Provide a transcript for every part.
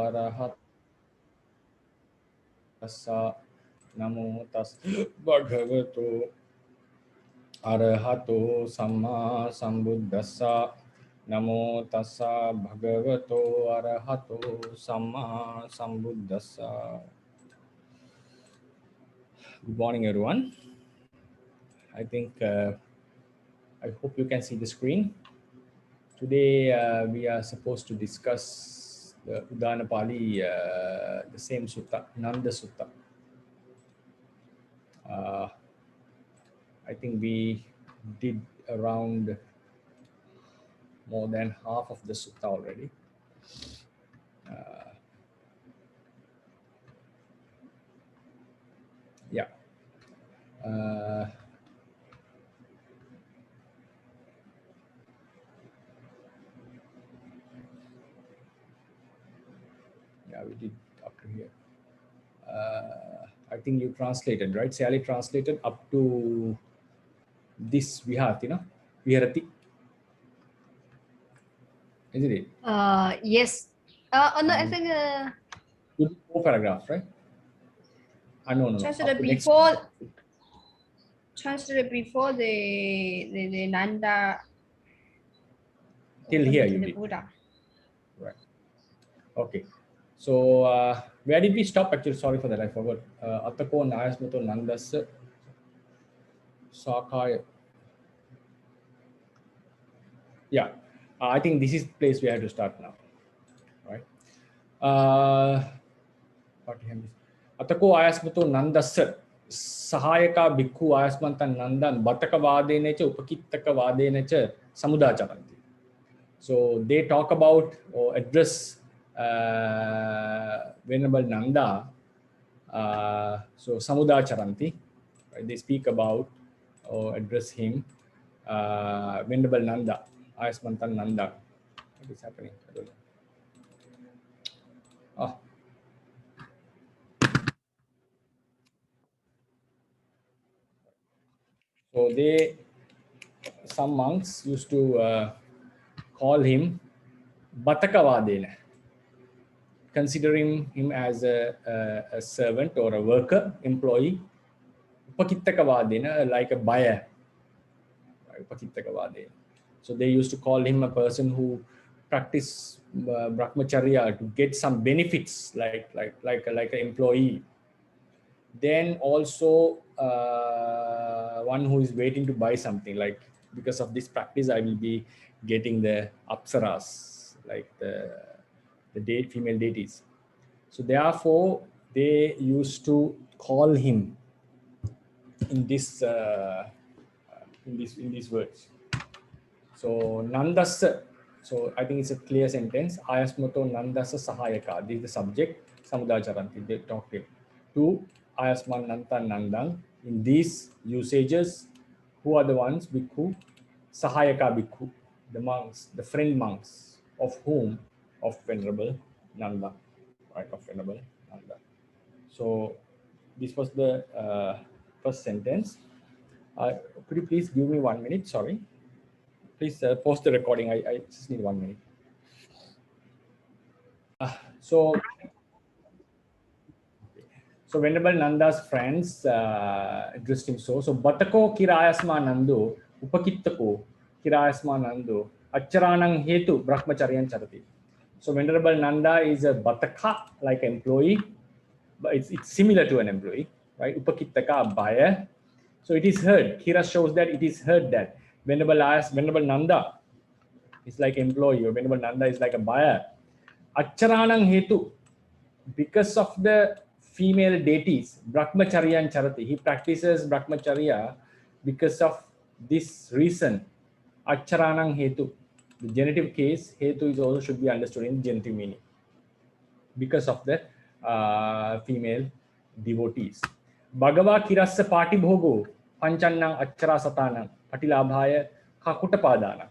arahat tassa namo tas bhagavato arahato samma sambuddhassa namo tassa bhagavato arahato samma sambuddhassa. Good morning, everyone. I think I hope you can see the screen. Today we are supposed to discuss the Udana Pali, the same sutta, Nanda Sutta. I think we did around more than half of the sutta already. Yeah. Yeah, we did up to here. I think you translated, right? Sally translated up to this Vihati, no? Viharati. Isn't it? Yes. No, I think you did 4 paragraphs, right? No. translated before. Translated before the Nanda. Till here you the did. Buddha. Right. Okay. So where did we stop? Actually, sorry for that. I forgot. Atako Nayasmato Nandas Sakaya. Yeah. I think this is the place we have to start now. Right. What do you have? Atako Ayasmato Nandas Sahayaka Bhikkhu Ayasmantan Nandan Bataka Vadenecha Upakittaka Vadenecha Samudacharanti. So they talk about or address Venerable Nanda. So Samudacharanti, right? They speak about or address him. Venerable Nanda, Ayasmantan Nanda. What is happening? I don't know. Oh. So some monks used to call him Batakavadena, considering him as a servant or a worker, employee. Upakittakavadena, like a buyer. Upakittakavadena. So they used to call him a person who practiced brahmacharya to get some benefits, like an employee. Then also one who is waiting to buy something, like because of this practice I will be getting the apsaras, like the female deities. So therefore they used to call him in these words. So Nandasa, so I think it's a clear sentence. Ayasmato Nandasa Sahayaka. This is the subject. Samudacharanti, they talked it. To Ayasman Nanta Nandang. In these usages, who are the ones? Bhikkhu, Sahayaka Bhikkhu, the monks, the friend monks, of whom? Of Venerable Nanda, right? Of Venerable Nanda. So this was the first sentence. Could you please give me 1 minute? Sorry. Please pause the recording. I just need 1 minute. So Venerable Nanda's friends addressed him so. So Batako Kirayasma Nando, Upakittako Kirayasma Nando, Acharanang Hetu Brahmacharyan Charati. So Venerable Nanda is a Bataka, like employee, but it's similar to an employee, right? Upakittaka, a buyer. So it is heard. Kira shows that it is heard that Venerable Nanda is like employee, or Venerable Nanda is like a buyer. Acharanang Hetu, because of the female deities, Brahmacharya and Charati, he practices Brahmacharya because of this reason. Acharanang Hetu, the genitive case, Hetu is also should be understood in genitive meaning, because of the female devotees. Bhagava Kirassa Pati Bhogo, Panchanang Achara Satanang, Patilabhaya Kakutapadana.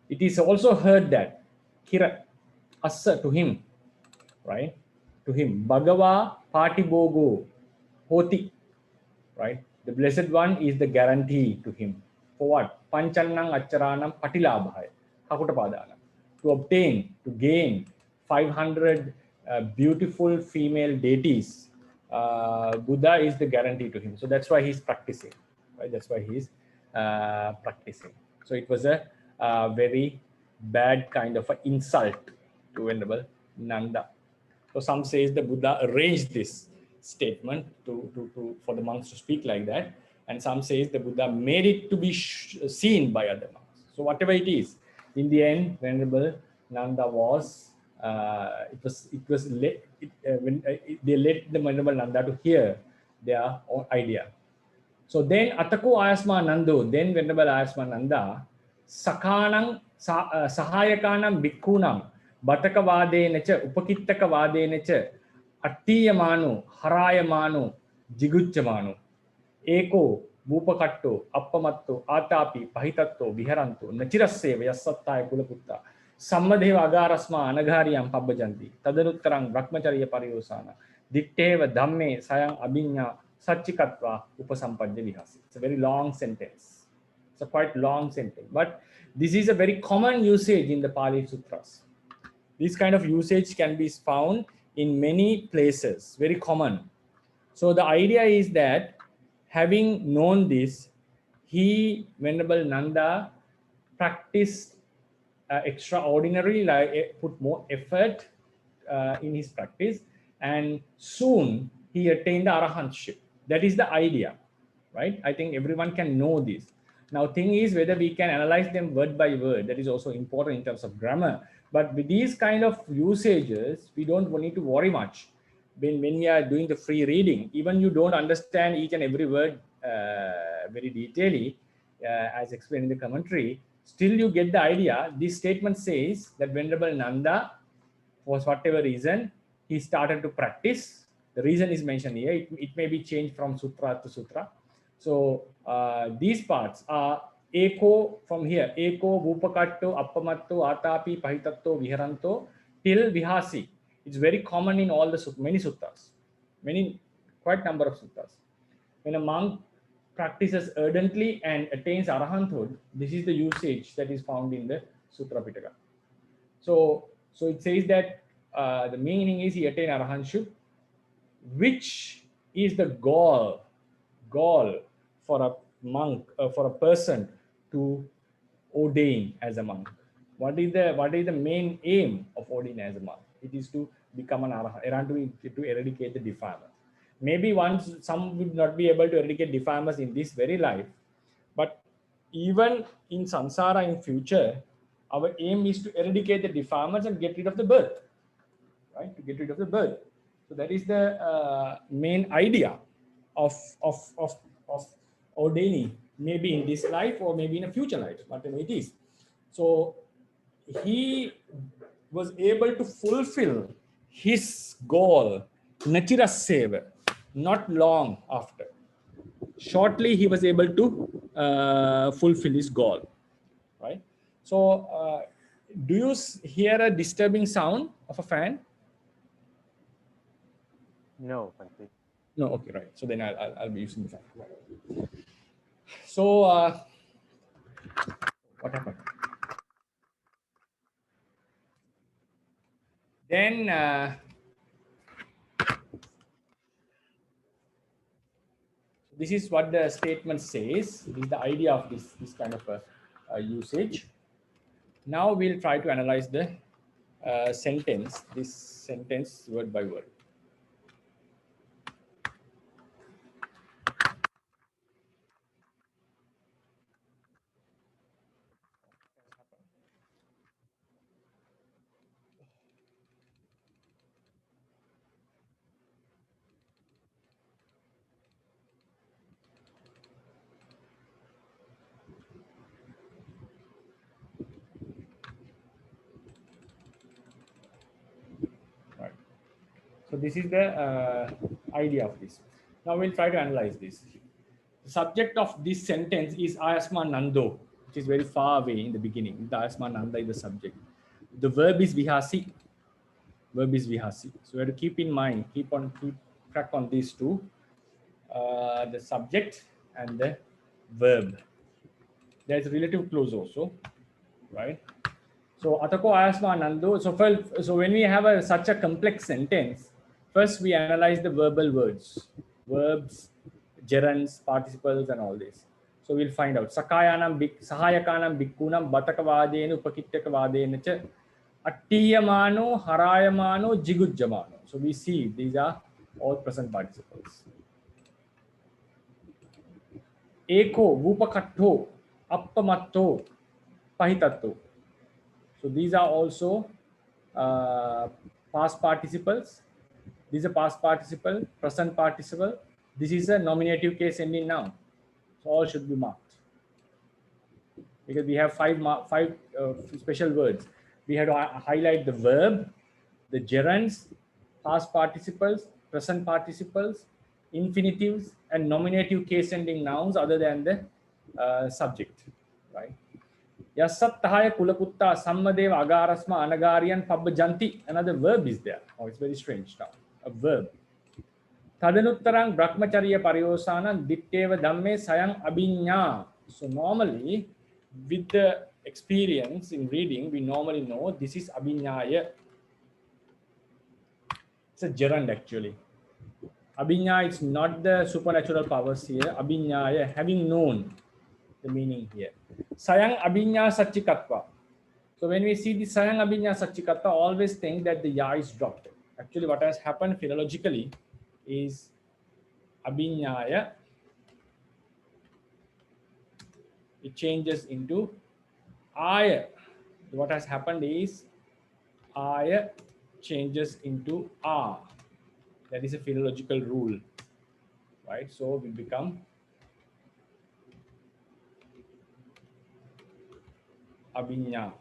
It is also heard that Kira, Assa, to him, right? To him, Bhagava Patibogo Hoti, right? The Blessed One is the guarantee to him. For what? Panchanang Acharanam Patilabhaya Kakutapadana. To obtain, to gain 500 beautiful female deities, Buddha is the guarantee to him. So that's why he's practicing, right? That's why he's practicing. So it was a very bad kind of an insult to Venerable Nanda. So some says the Buddha arranged this statement for the monks to speak like that, and some says the Buddha made it to be seen by other monks. So whatever it is, in the end, Venerable Nanda was they let the Venerable Nanda to hear their own idea. So then Atako Ayasma Nandu, then Venerable Ayasma Nanda, Sakanang Sahayakanam Bhikkунam Bataka Vadenacha Upakittaka Vadenacha Attiyamanu Harayamanu Jiguchamanu Eko Bupakatto Appamatto Atapi Pahitatto Viharanto Nachirasseva Yasattaya Kulaputta Sammadeva Agarasma Anagariam Pabbajanti Tadanuttarang Brahmacharya Pariyosana Ditteva Dhamme Sayang Abhinya Satchikatva Upasampadya Vihasi. It's a very long sentence. It's a quite long sentence, but this is a very common usage in the Pali Sutras. This kind of usage can be found in many places, very common. So the idea is that having known this, Venerable Nanda, practiced extraordinarily, like put more effort in his practice, and soon he attained the arahantship. That is the idea, right? I think everyone can know this. Now, thing is whether we can analyze them word by word. That is also important in terms of grammar. But with these kind of usages, we don't need to worry much. When we are doing the free reading, even you don't understand each and every word very detailedly, as explained in the commentary, still you get the idea. This statement says that Venerable Nanda, for whatever reason, he started to practice. The reason is mentioned here. It may be changed from sutra to sutra. So these parts are Eko from here. Eko, Bupakatto, Appamatto, Atapi, Pahitatto, Viharanto, till Vihasi. It's very common in all the many suttas, quite number of suttas. When a monk practices ardently and attains arahanthood, this is the usage that is found in the Sutra Pitaka. So it says that the meaning is he attained arahantship, which is the goal for a monk, for a person to ordain as a monk. What is the main aim of ordaining as a monk? It is to become an arahant, to eradicate the defilements. Maybe some would not be able to eradicate defilements in this very life, but even in samsara in future, our aim is to eradicate the defilements and get rid of the birth, right? To get rid of the birth. So that is the main idea of ordaining, maybe in this life or maybe in a future life, whatever it is. So he was able to fulfill his goal, Nachirasseva, not long after. Shortly, he was able to fulfill his goal, right? So, do you hear a disturbing sound of a fan? No, Bhante. No, okay, right. So then I'll be using the fan. So, what happened? Then this is what the statement says. This is the idea of this kind of a usage. Now we'll try to analyze the sentence, this sentence word by word. So this is the idea of this. Now we'll try to analyze this. The subject of this sentence is Ayasma Nando, which is very far away in the beginning. The Ayasma Nanda is the subject. The verb is Vihasi. Verb is Vihasi. So we have to keep in mind, keep track on these two, the subject and the verb. There's relative clause also, right? So atako ayasma nandu. So when we have such a complex sentence, first we analyze the verbal words, verbs, gerunds, participles, and all this. So we'll find out. Sahayakanam bhikkунam batakavadenu upakittavadenu cha attiyamano harayamano jigujjamano. So we see these are all present participles. Eko, vupakatto, appamatto, pahitatto. So these are also past participles. These are past participle, present participle. This is a nominative case ending noun. So all should be marked. Because we have five special words. We have to highlight the verb, the gerunds, past participles, present participles, infinitives, and nominative case ending nouns other than the subject, right? Yasattahaya kulaputta sammadeva agarasma anagariyan pabbjanti. Another verb is there. Oh, it's very strange now. A verb. Tadanuttarang brahmacharya pariyosana ditteva dhamme sayang abhinya. So normally, with the experience in reading, we normally know this is abhinyaya. It's a gerund actually. Abhinya is not the supernatural powers here. Abhinyaya, having known the meaning here. Sayang abhinya satchikatva. So when we see the sayang abhinya satchikatva, always think that the ya is dropped. Actually, what has happened philologically is abhinyaya. It changes into aya. What has happened is aya changes into a. That is a philological rule, right? So we become abhinya,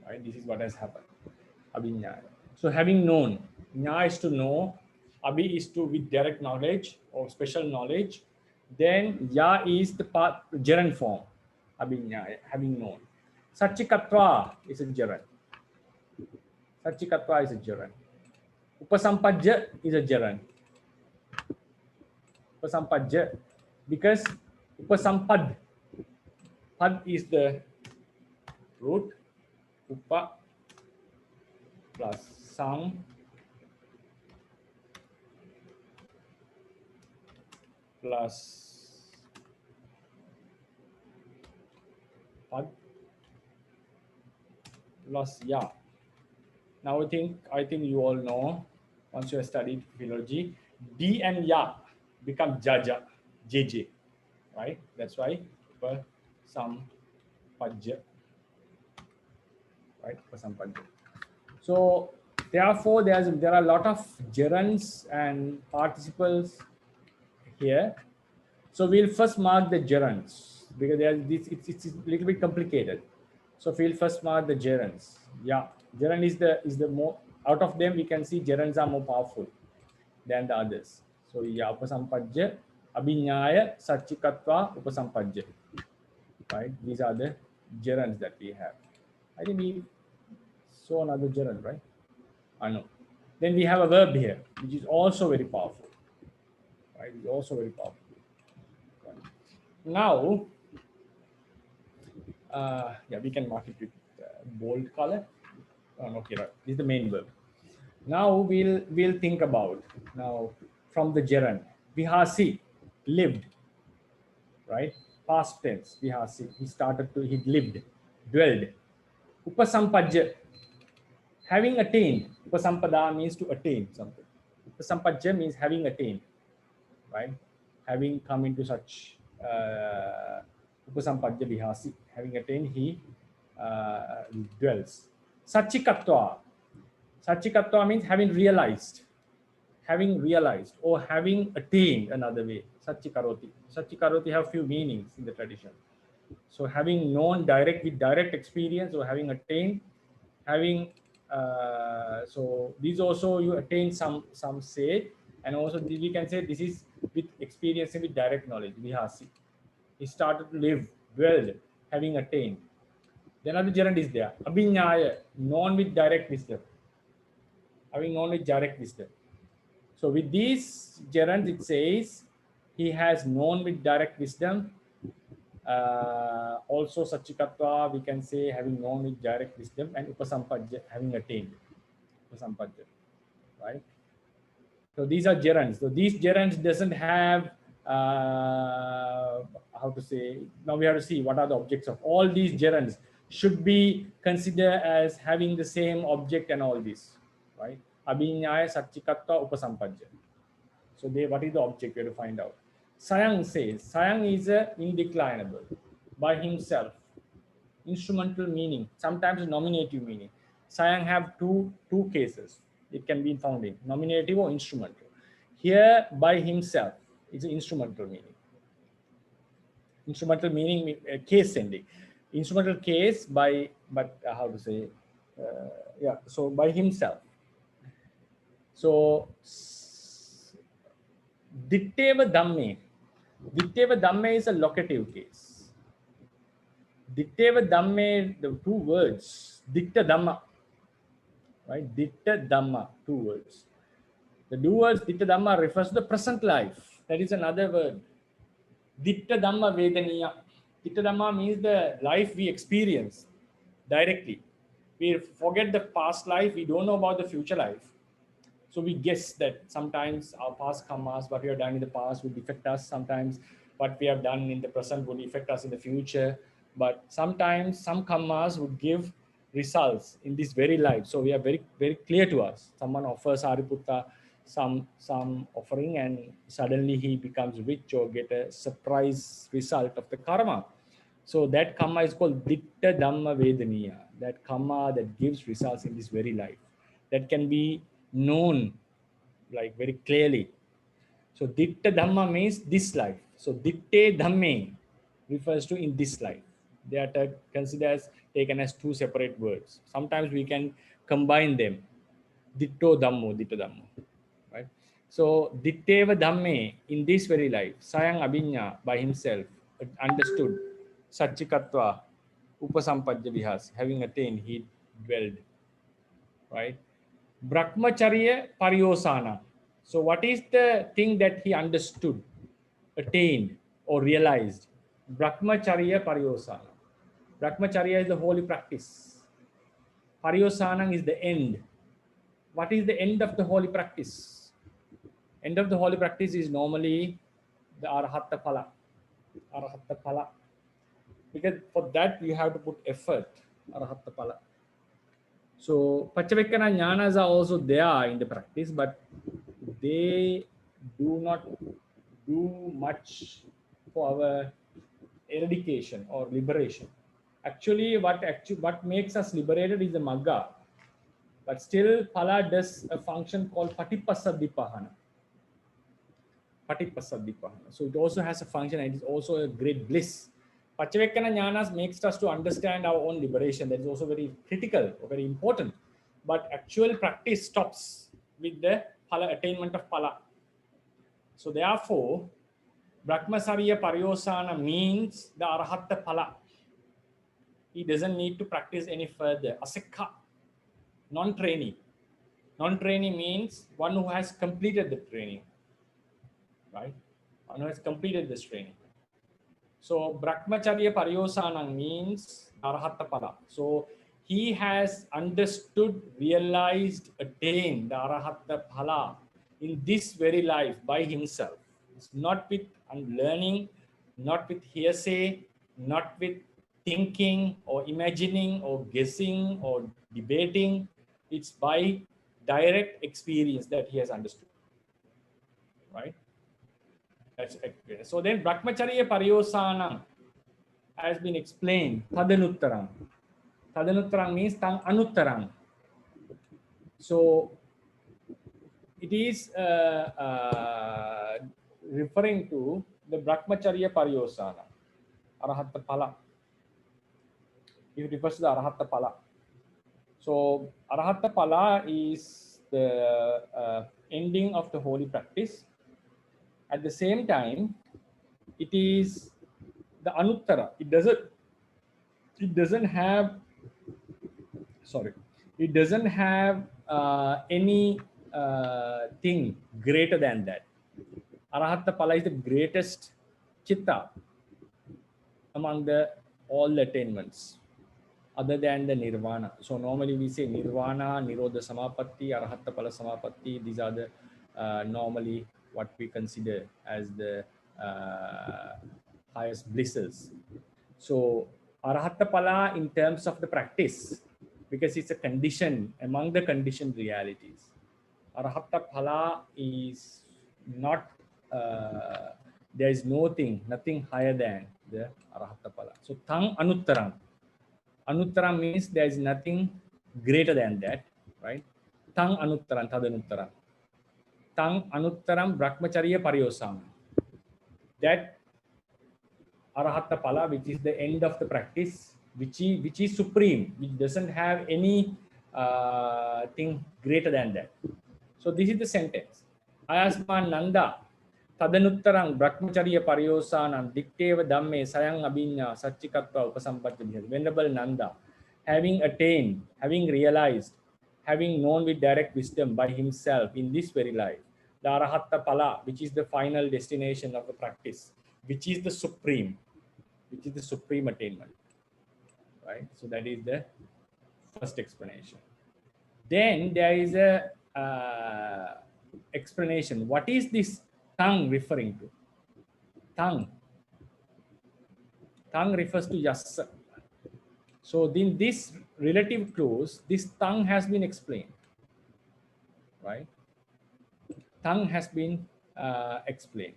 right? This is what has happened, abhinya. So having known, nya is to know, abhi is to with direct knowledge or special knowledge. Then ya is the gerund form, abhinya, having known. Satchikatva is a gerund. Satchikatva is a gerund. Upasampajya is a gerund. Upasampajya, because upasampad, pad is the root, upa plus sam plus pad plus ya. Now I think you all know, once you have studied philology, D and ya become jaja, jj, right? That's why upasampajya, right? Upasampajya. So therefore, there are a lot of gerunds and participles here. So we'll first mark the gerunds because it's a little bit complicated. So we'll first mark the gerunds. Yeah, gerund is the more, out of them we can see gerunds are more powerful than the others. So yeah, upasampajya, abhinyaya, satchikatva, upasampajya. Right? These are the gerunds that we have. I think we saw another gerund, right? I know. Then we have a verb here, which is also very powerful. Right? It's also very powerful. Right. Now, yeah, we can mark it with bold color. Oh, okay, right. This is the main verb. Now we'll think about now from the gerund. Vihasi, lived, right? Past tense. Vihasi, he lived, dwelled. Upasampajya, having attained. Upasampada means to attain something. Upasampajya means having attained, right? Having come into such upasampajya vihasi, having attained, he dwells. Satchikatva. Satchikatva means having realized or having attained, another way. Satchikaroti. Satchikaroti have few meanings in the tradition. So having known with direct experience or having attained, so these also you attain some say, and also we can say this is with experience and with direct knowledge. Vihasi. He started to live, dwelled, having attained. Then another gerund is there. Abhinyaya, known with direct wisdom. Having known with direct wisdom. So with these gerunds, it says he has known with direct wisdom, Also Satchikatva, we can say having known with direct wisdom, and Upasampajja, having attained Upasampajja, right? So these are gerunds. So these gerunds doesn't have how to say. Now we have to see what are the objects of all these gerunds. Should be considered as having the same object and all this, right? Abhinyaya, Satchikatva, Upasampajja. So they, what is the object? We have to find out. Sayang says, Sayang is indeclinable by himself. Instrumental meaning, sometimes nominative meaning. Sayang have two cases. It can be found in nominative or instrumental. Here, by himself, is instrumental meaning. Instrumental meaning, case ending. Instrumental case by, but how to say, yeah, so by himself. So, Ditteva Dhamme. Ditteva Dhamme is a locative case. Ditteva Dhamme, the two words, Ditta Dhamma, right? Ditta Dhamma, two words. The two words Ditta Dhamma refers to the present life. That is another word. Ditta Dhamma Vedaniya. Ditta Dhamma means the life we experience directly. We forget the past life, we don't know about the future life. So we guess that sometimes our past karmas, what we have done in the past would affect us. Sometimes what we have done in the present would affect us in the future. But sometimes some karmas would give results in this very life. So we are very, very clear to us. Someone offers Hariputta some offering and suddenly he becomes rich or get a surprise result of the karma. So that karma is called Ditta Dhamma Vedaniya. That karma that gives results in this very life. That can be known like very clearly. So Ditta Dhamma means this life. So Ditte Dhamme refers to in this life. They are considered as taken as two separate words. Sometimes we can combine them. Ditto Dhammo, Ditta Dhammo. Right? So Ditteva Dhamme in this very life, Sayang Abhinya by himself understood Satchikatva, Upasampajja Vihas, having attained, he dwelled. Right? Brahmacharya Paryosana. So what is the thing that he understood, attained, or realized? Brahmacharya Paryosana. Brahmacharya is the holy practice. Paryosana is the end. What is the end of the holy practice? End of the holy practice is normally the Arahatta Phala. Arahatta Phala. Because for that you have to put effort. Arahatta Phala. So Pachavekkana jnanas are also there in the practice, but they do not do much for our eradication or liberation. Actually, what makes us liberated is the Magga. But still, Phala does a function called Patipasadipahana. Patipasadipahana. So it also has a function and it is also a great bliss. Pachavekkana jnanas makes us to understand our own liberation. That is also very critical or very important. But actual practice stops with the phala, attainment of phala. So therefore, Brahmacharya Paryosana means the Arahatta phala. He doesn't need to practice any further. Asikha, non-trainee. Non-trainee means one who has completed the training, right? One who has completed this training. So Brahmacharya Paryosana means Arahatta Phala. So he has understood, realized, attained the Arahatta Phala in this very life by himself. It's not with learning, not with hearsay, not with thinking or imagining or guessing or debating. It's by direct experience that he has understood, right? So then Brahmacharya Paryosana has been explained. Tadanuttarang. Tadanuttarang means tang anuttarang. So it is referring to the Brahmacharya Paryosana, Arahatta Phala. It refers to the Arahatta Phala. So Arahatta Phala is the ending of the holy practice. At the same time, it is the Anuttara. It doesn't have any thing greater than that. Arahatta Phala is the greatest chitta. among the all the attainments other than the nirvana. So normally we say nirvana, nirodha samapatti, arahatta pala samapatti. These are the normally what we consider as the highest blisses. So arahatta pala in terms of the practice, because it's a condition among the conditioned realities. Arahatta pala is not there is nothing higher than the arahatta pala. So tang anuttarang. Anuttara means there is nothing greater than that, right? Tang anuttaram, tadanuttaram. Tang anuttaram brahmacharya pariyosam. That arahatta pala, which is the end of the practice, which is supreme, which doesn't have any thing greater than that. So this is the sentence. Ayasman Nanda Tadanuttarang Brahmacharya Pariyosanam Dikteva Dhamme Sayang Abhinya Satchikatva Upasampatya. Venerable Nanda, having attained, having realized, having known with direct wisdom by himself in this very life, the Arahatta Pala, which is the final destination of the practice, which is the supreme attainment. Right? So that is the first explanation. Then there is a explanation. What is this tongue referring to? Tongue refers to yassa. So in this relative clause, this tongue has been explained, right? Tongue has been explained.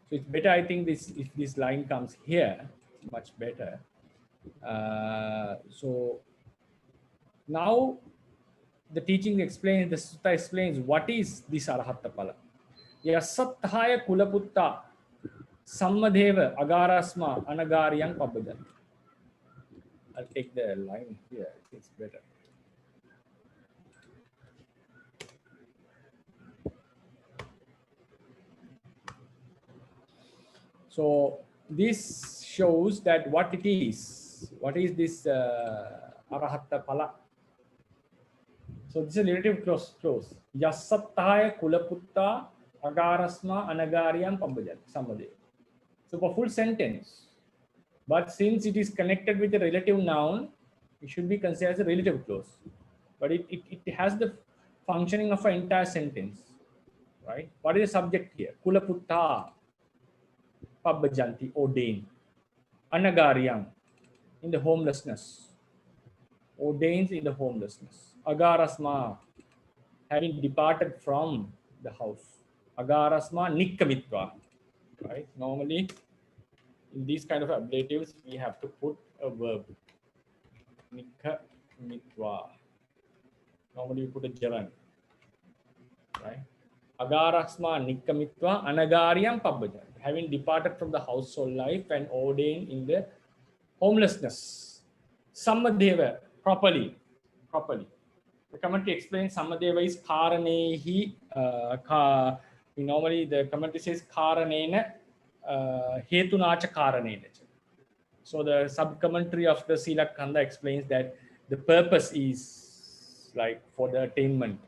So it's better, I think, this if this line comes here, it's much better. So now the teaching explains, the sutta explains what is this arahatta pala. Yasathaya kulaputta sammadeva agarasma anagaryang pabajan. I'll take the line here, it's better. So this shows that what it is. What is this arahatta pala? So this is a relative clause. Yasattaya kulaputta agarasma anagaryam pambajat samadhe. So for full sentence. But since it is connected with a relative noun, it should be considered as a relative clause. But it has the functioning of an entire sentence. Right? What is the subject here? Kulaputta pabbajanti, ordain. Anagaryam, in the homelessness. Ordains in the homelessness. Agarasma, having departed from the house. Agarasma nikkamitva. Right? Normally, in these kind of ablatives, we have to put a verb. Nikkamitva. Normally, we put a gerund. Right? Agarasma nikkamitva anagaryam pabbajan. Having departed from the household life and ordained in the homelessness. Sammadeva, properly. The commentary explains Sammadeva is karanehi. Normally the commentary says karanena hetunacha karanena. So the sub-commentary of the Sila Kanda explains that the purpose is like for the attainment.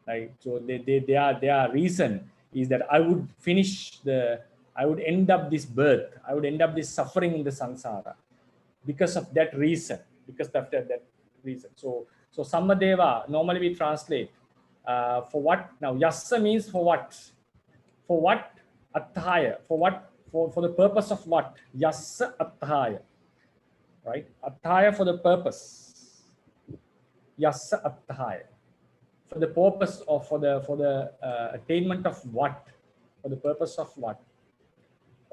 Like, so their reason is that I would end up this birth, I would end up this suffering in the samsara because of that reason, So Sammadeva, normally we translate for what? Now yassa means for what? For what? Athaya. For what? For the purpose of what? Yassa athaya. Right? Athaya for the purpose. Yassa athaya. For the purpose of for the attainment of what? For the purpose of what?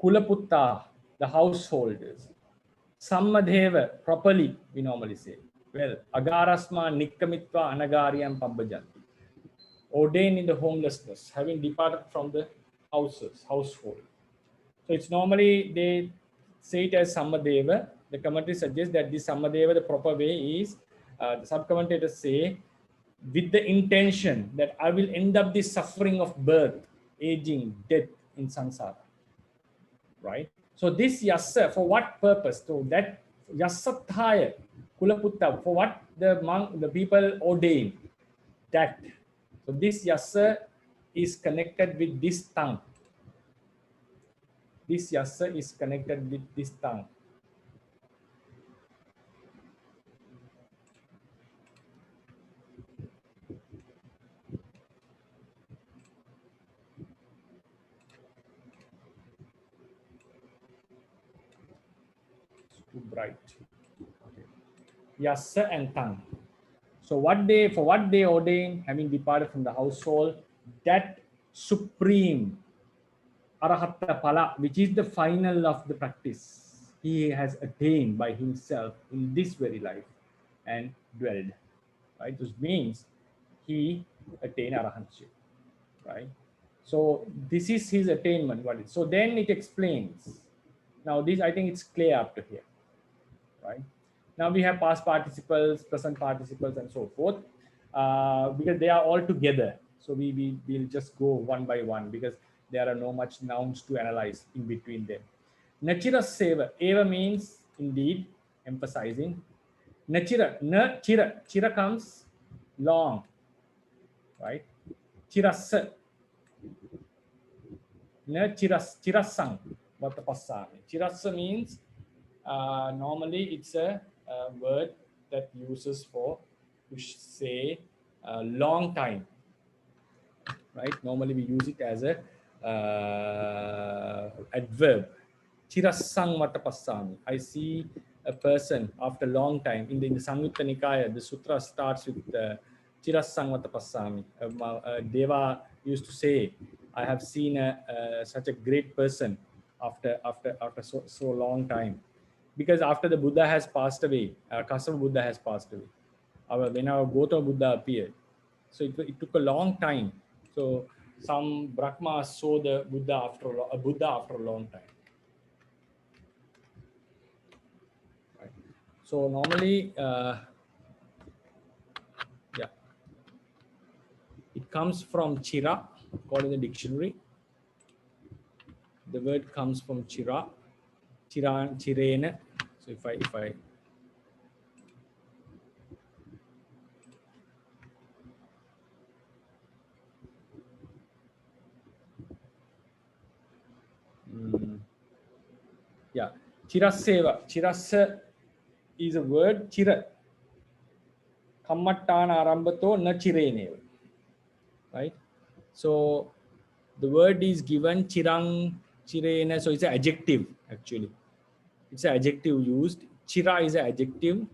Kulaputta, the householders. Sammadeva, properly, we normally say. Well, agarasma nikkamitva anagaryam pabbajanti. Ordained in the homelessness, having departed from the household. So it's normally, they say it as Sammadeva. The commentary suggests that this Sammadeva, the proper way is, the sub-commentators say, with the intention that I will end up this suffering of birth, aging, death in samsara. Right? So this yassa, for what purpose? So that yassathaya kulaputta, for what the people ordain, that. So this yassa is connected with this tongue. This yassa is connected with this tongue. right. Okay. Yassa and tang. So for what they ordained, having departed from the household, that supreme arahatta pala, which is the final of the practice, he has attained by himself in this very life and dwelled. Right? This means he attained arahantship. Right? So this is his attainment. So then it explains. Now this, I think it's clear up to here. Right? Now we have past participles, present participles, and so forth, because they are all together. So will just go one by one because there are no much nouns to analyze in between them. Nachira seva. Eva means indeed, emphasizing. Nachira, na chira. Chira comes long, right? Chirasa. Na chirasang. Vatapasami. Chirasa means normally it's a word that uses for to say a long time, right? Normally we use it as a adverb. Chirasang matapasami. I see a person after a long time. In the Samyutta Nikaya, the sutra starts with Chirasang matapasami. Deva used to say, I have seen such a great person after so long time. Because after the Buddha has passed away, Kasava Buddha has passed away, when our Gautama Buddha appeared. So it took a long time. So some Brahmas saw the Buddha after a long time. Right. So normally, it comes from Chira, according to the dictionary. The word comes from Chira, Chirena. So if I Chiraseva. Chirasa is a word. Chira. Kammattana arambato na chireneva. Right? So the word is given chirang, chirena. So it's an adjective actually. It's an adjective used. Chira is an adjective.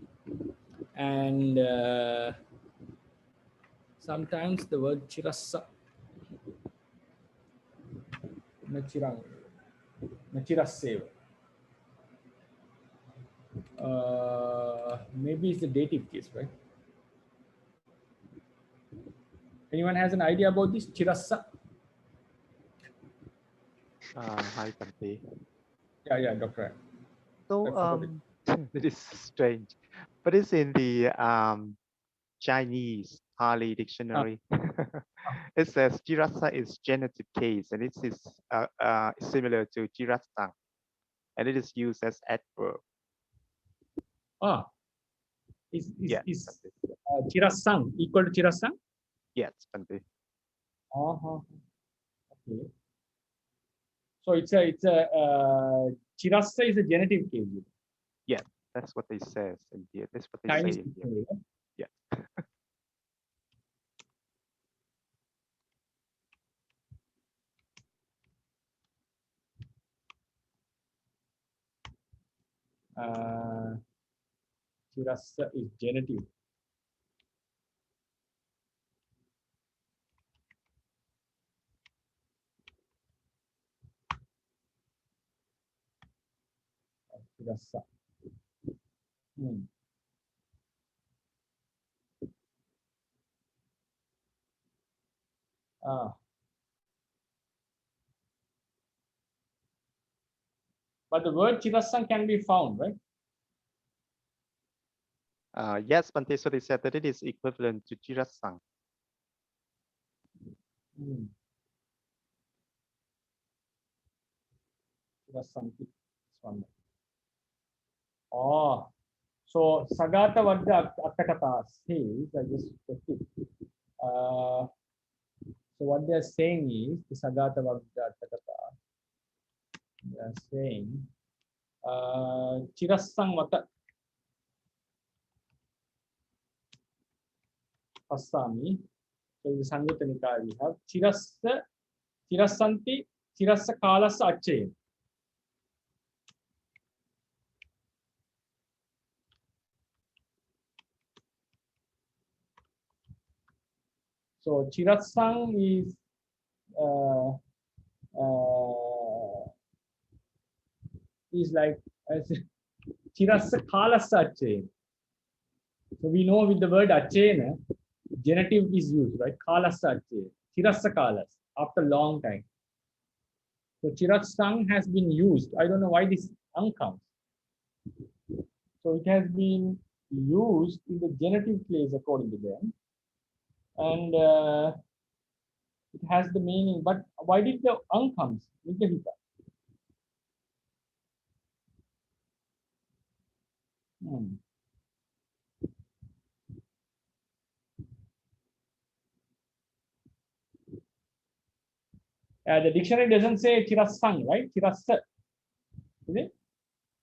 And sometimes the word chirasa. Na chirang. Na chiraseva. Maybe it's the dative case, right? Anyone has an idea about this? Chirasa? Hi, Bhante. Yeah, Doctor. So that is strange, but it's in the Chinese Pali dictionary. It says Jirasa is genitive case, and it is similar to Jirasang, and it is used as adverb. Is Chirasang equal to Chirasang? Yes, Bhante. Okay. So it's a Chirasa is a genitive case. Yeah, that's what they says in here. That's what they Chinese say in here. Yeah. Chirasa is genitive. Chirasa. But the word Chirasang can be found, right? Yes, Bhante, so they said that it is equivalent to Jirasang. Chirasang. So Sagata Vardha Attakata says, I just checked it. So what they are saying is the Sagata Vardha Attakata. They are saying Chirasang Vata Passami. So in the Samyutta Nikaya we have Chirasanti Chirasa Kalasa Acche. So Chirasang is like Chirasa Kalasa Ache. So we know with the word Achena, genitive is used, right? Kalasa Ache, Chirasa Kalas, after long time. So Chirasang has been used. I don't know why this ang comes. So it has been used in the genitive case according to them. And it has the meaning, but why did the ang comes? The dictionary doesn't say Chirasang, right? Chirasa. Is it?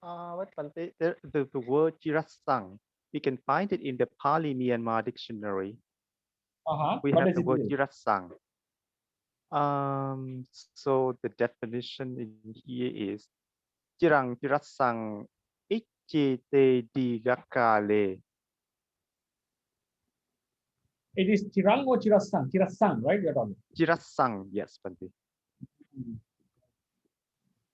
What Bante? The word Chirasang, we can find it in the Pali Myanmar dictionary. We What have does the it word mean? Chirasang. So the definition in here is Chirasang Ichite di Gakale. It is Chirang or Chirasang? Chirasang, right? You're talking. Chirasang, yes, Bante.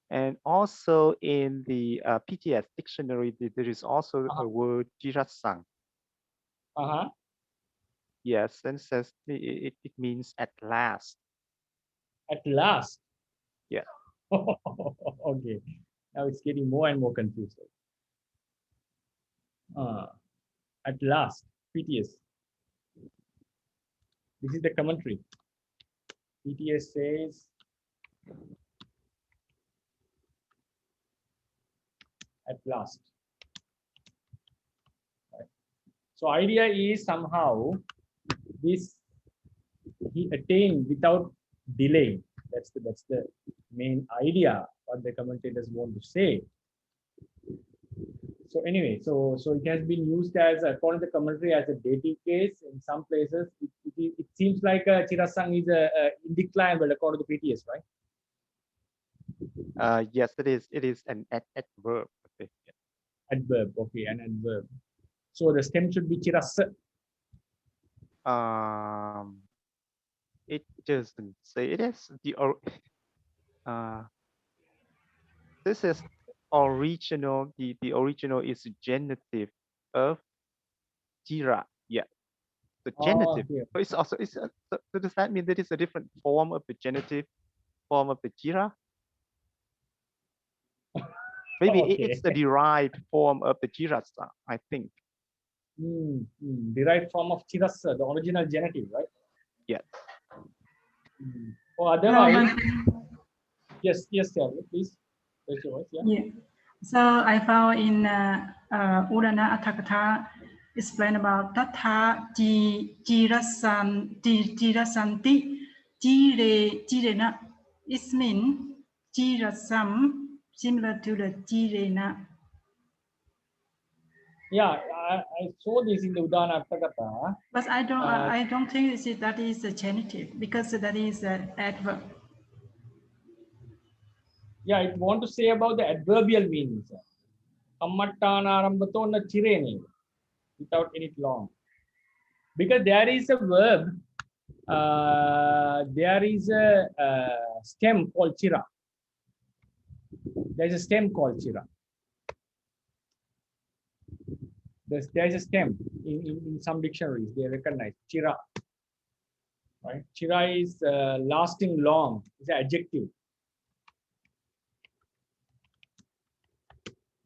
And also in the PTS dictionary, there is also a word Chirasang. Yes, and says it means at last. At last. Yeah. Okay. Now it's getting more and more confused. At last, PTS. This is the commentary. PTS says at last. Right. So idea is somehow this he attained without delay. That's the main idea what the commentators want to say. So anyway, so it has been used as, according to the commentary, as a dative case. In some places, it seems like Chirasang is indeclinable according to PTS, right? Yes, it is. It is an adverb. Okay. Adverb, okay, an adverb. So the stem should be Chirasa. It doesn't say. It is the this is original. The original is genitive of Jira. Yeah, the genitive. Okay. So it's also so does that mean that it's a different form of the genitive form of the Jira? Maybe it's the derived form of the Jirasa, I think. Derived form of Chirasa, the original genitive, right? Yes. Oh, otherwise, yes, Charlie, please. Yeah. So I found in Urana Atakatha explain about Tata Jirasanti Jirena. It means Jirasam similar to the Jirena. Yeah, I saw this in the Udana Atthakatha. But I don't think that is a genitive because that is an adverb. Yeah, it want to say about the adverbial meanings. Kammattana arambatona chirene, without any long. Because there is a verb, there is a stem called chira. There's a stem called chira. There's a stem in some dictionaries, they recognize chira. Right? Chira is lasting long, it's an adjective.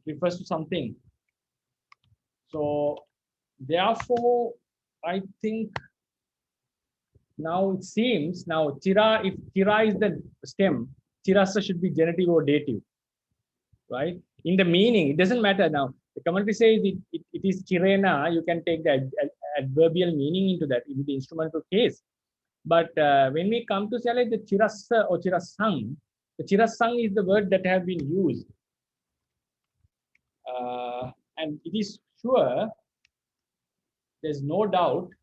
Refers to something. So therefore, I think now it seems now chira, if chira is the stem, chirasa should be genitive or dative, right? In the meaning, it doesn't matter now. The commentary says it is chirena. You can take the adverbial meaning into that in the instrumental case. But when we come to say like the chirasa or chirasang, the chirasang is the word that have been used. And it is sure, there's no doubt,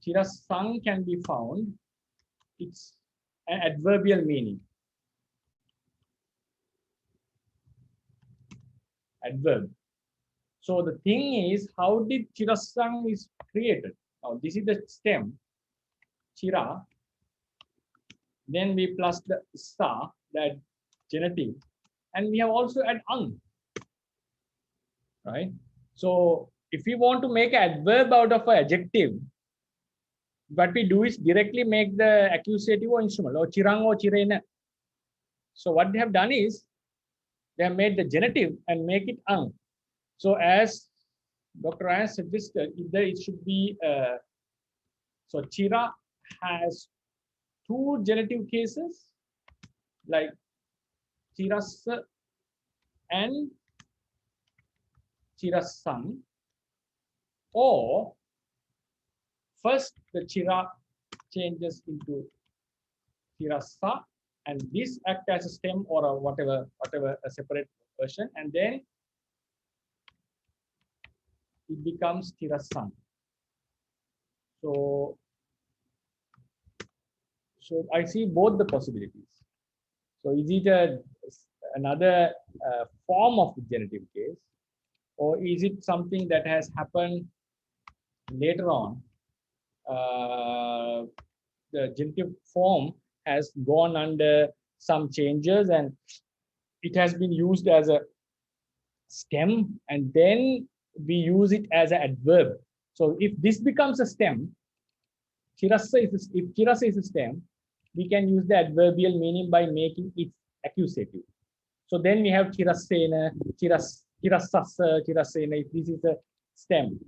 chirasang can be found. It's an adverbial meaning. adverb. So the thing is, how did Chirasang is created? Now this is the stem, Chira. Then we plus the sa, that genitive, and we have also add ang, right? So if we want to make an adverb out of an adjective, what we do is directly make the accusative or instrument, or chirang or chirena. So what they have done is, they have made the genitive and make it ang. So as Dr. Ryan suggested, it should be, so chira has two genitive cases, like chirasa and chirasang, or first the chira changes into chirasa, and this act as a stem or a whatever a separate version, and then it becomes chirasang. So I see both the possibilities. So is it another form of the genitive case, or is it something that has happened later on? The genitive form has gone under some changes and it has been used as a stem, and then we use it as an adverb. So if this becomes a stem, if chirasa is a stem, we can use the adverbial meaning by making it accusative. So then we have chirasena, chirasasa, chirasena, if this is a stem.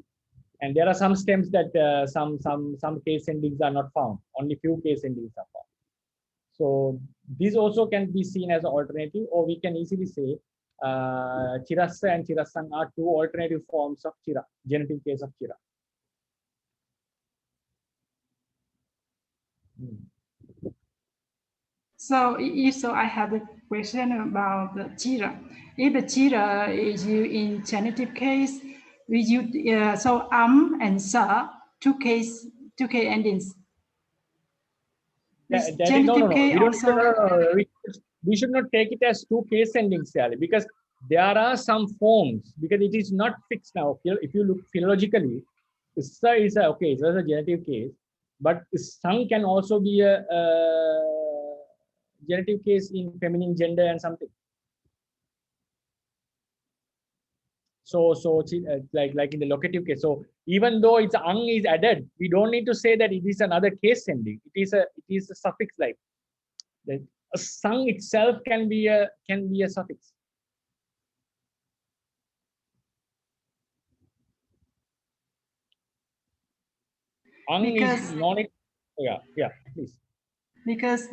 And there are some stems that some case endings are not found. Only few case endings are found. So this also can be seen as an alternative, or we can easily say chirasa and chirasang are two alternative forms of chira, genitive case of chira. So if so, I have a question about the chira. If the chira is used in genitive case, we use so and sa, two case endings. That is, no. We should not take it as two case endings, Sally, because there are some forms, because it is not fixed now. If you look philologically, sa is okay, it's a genitive case, but sang can also be a genitive case in feminine gender and something. So like in the locative case. So even though it's ang is added, we don't need to say that it is another case ending. It is a suffix, like a sang itself can be a suffix. Ang because, is non. Yeah, please. Because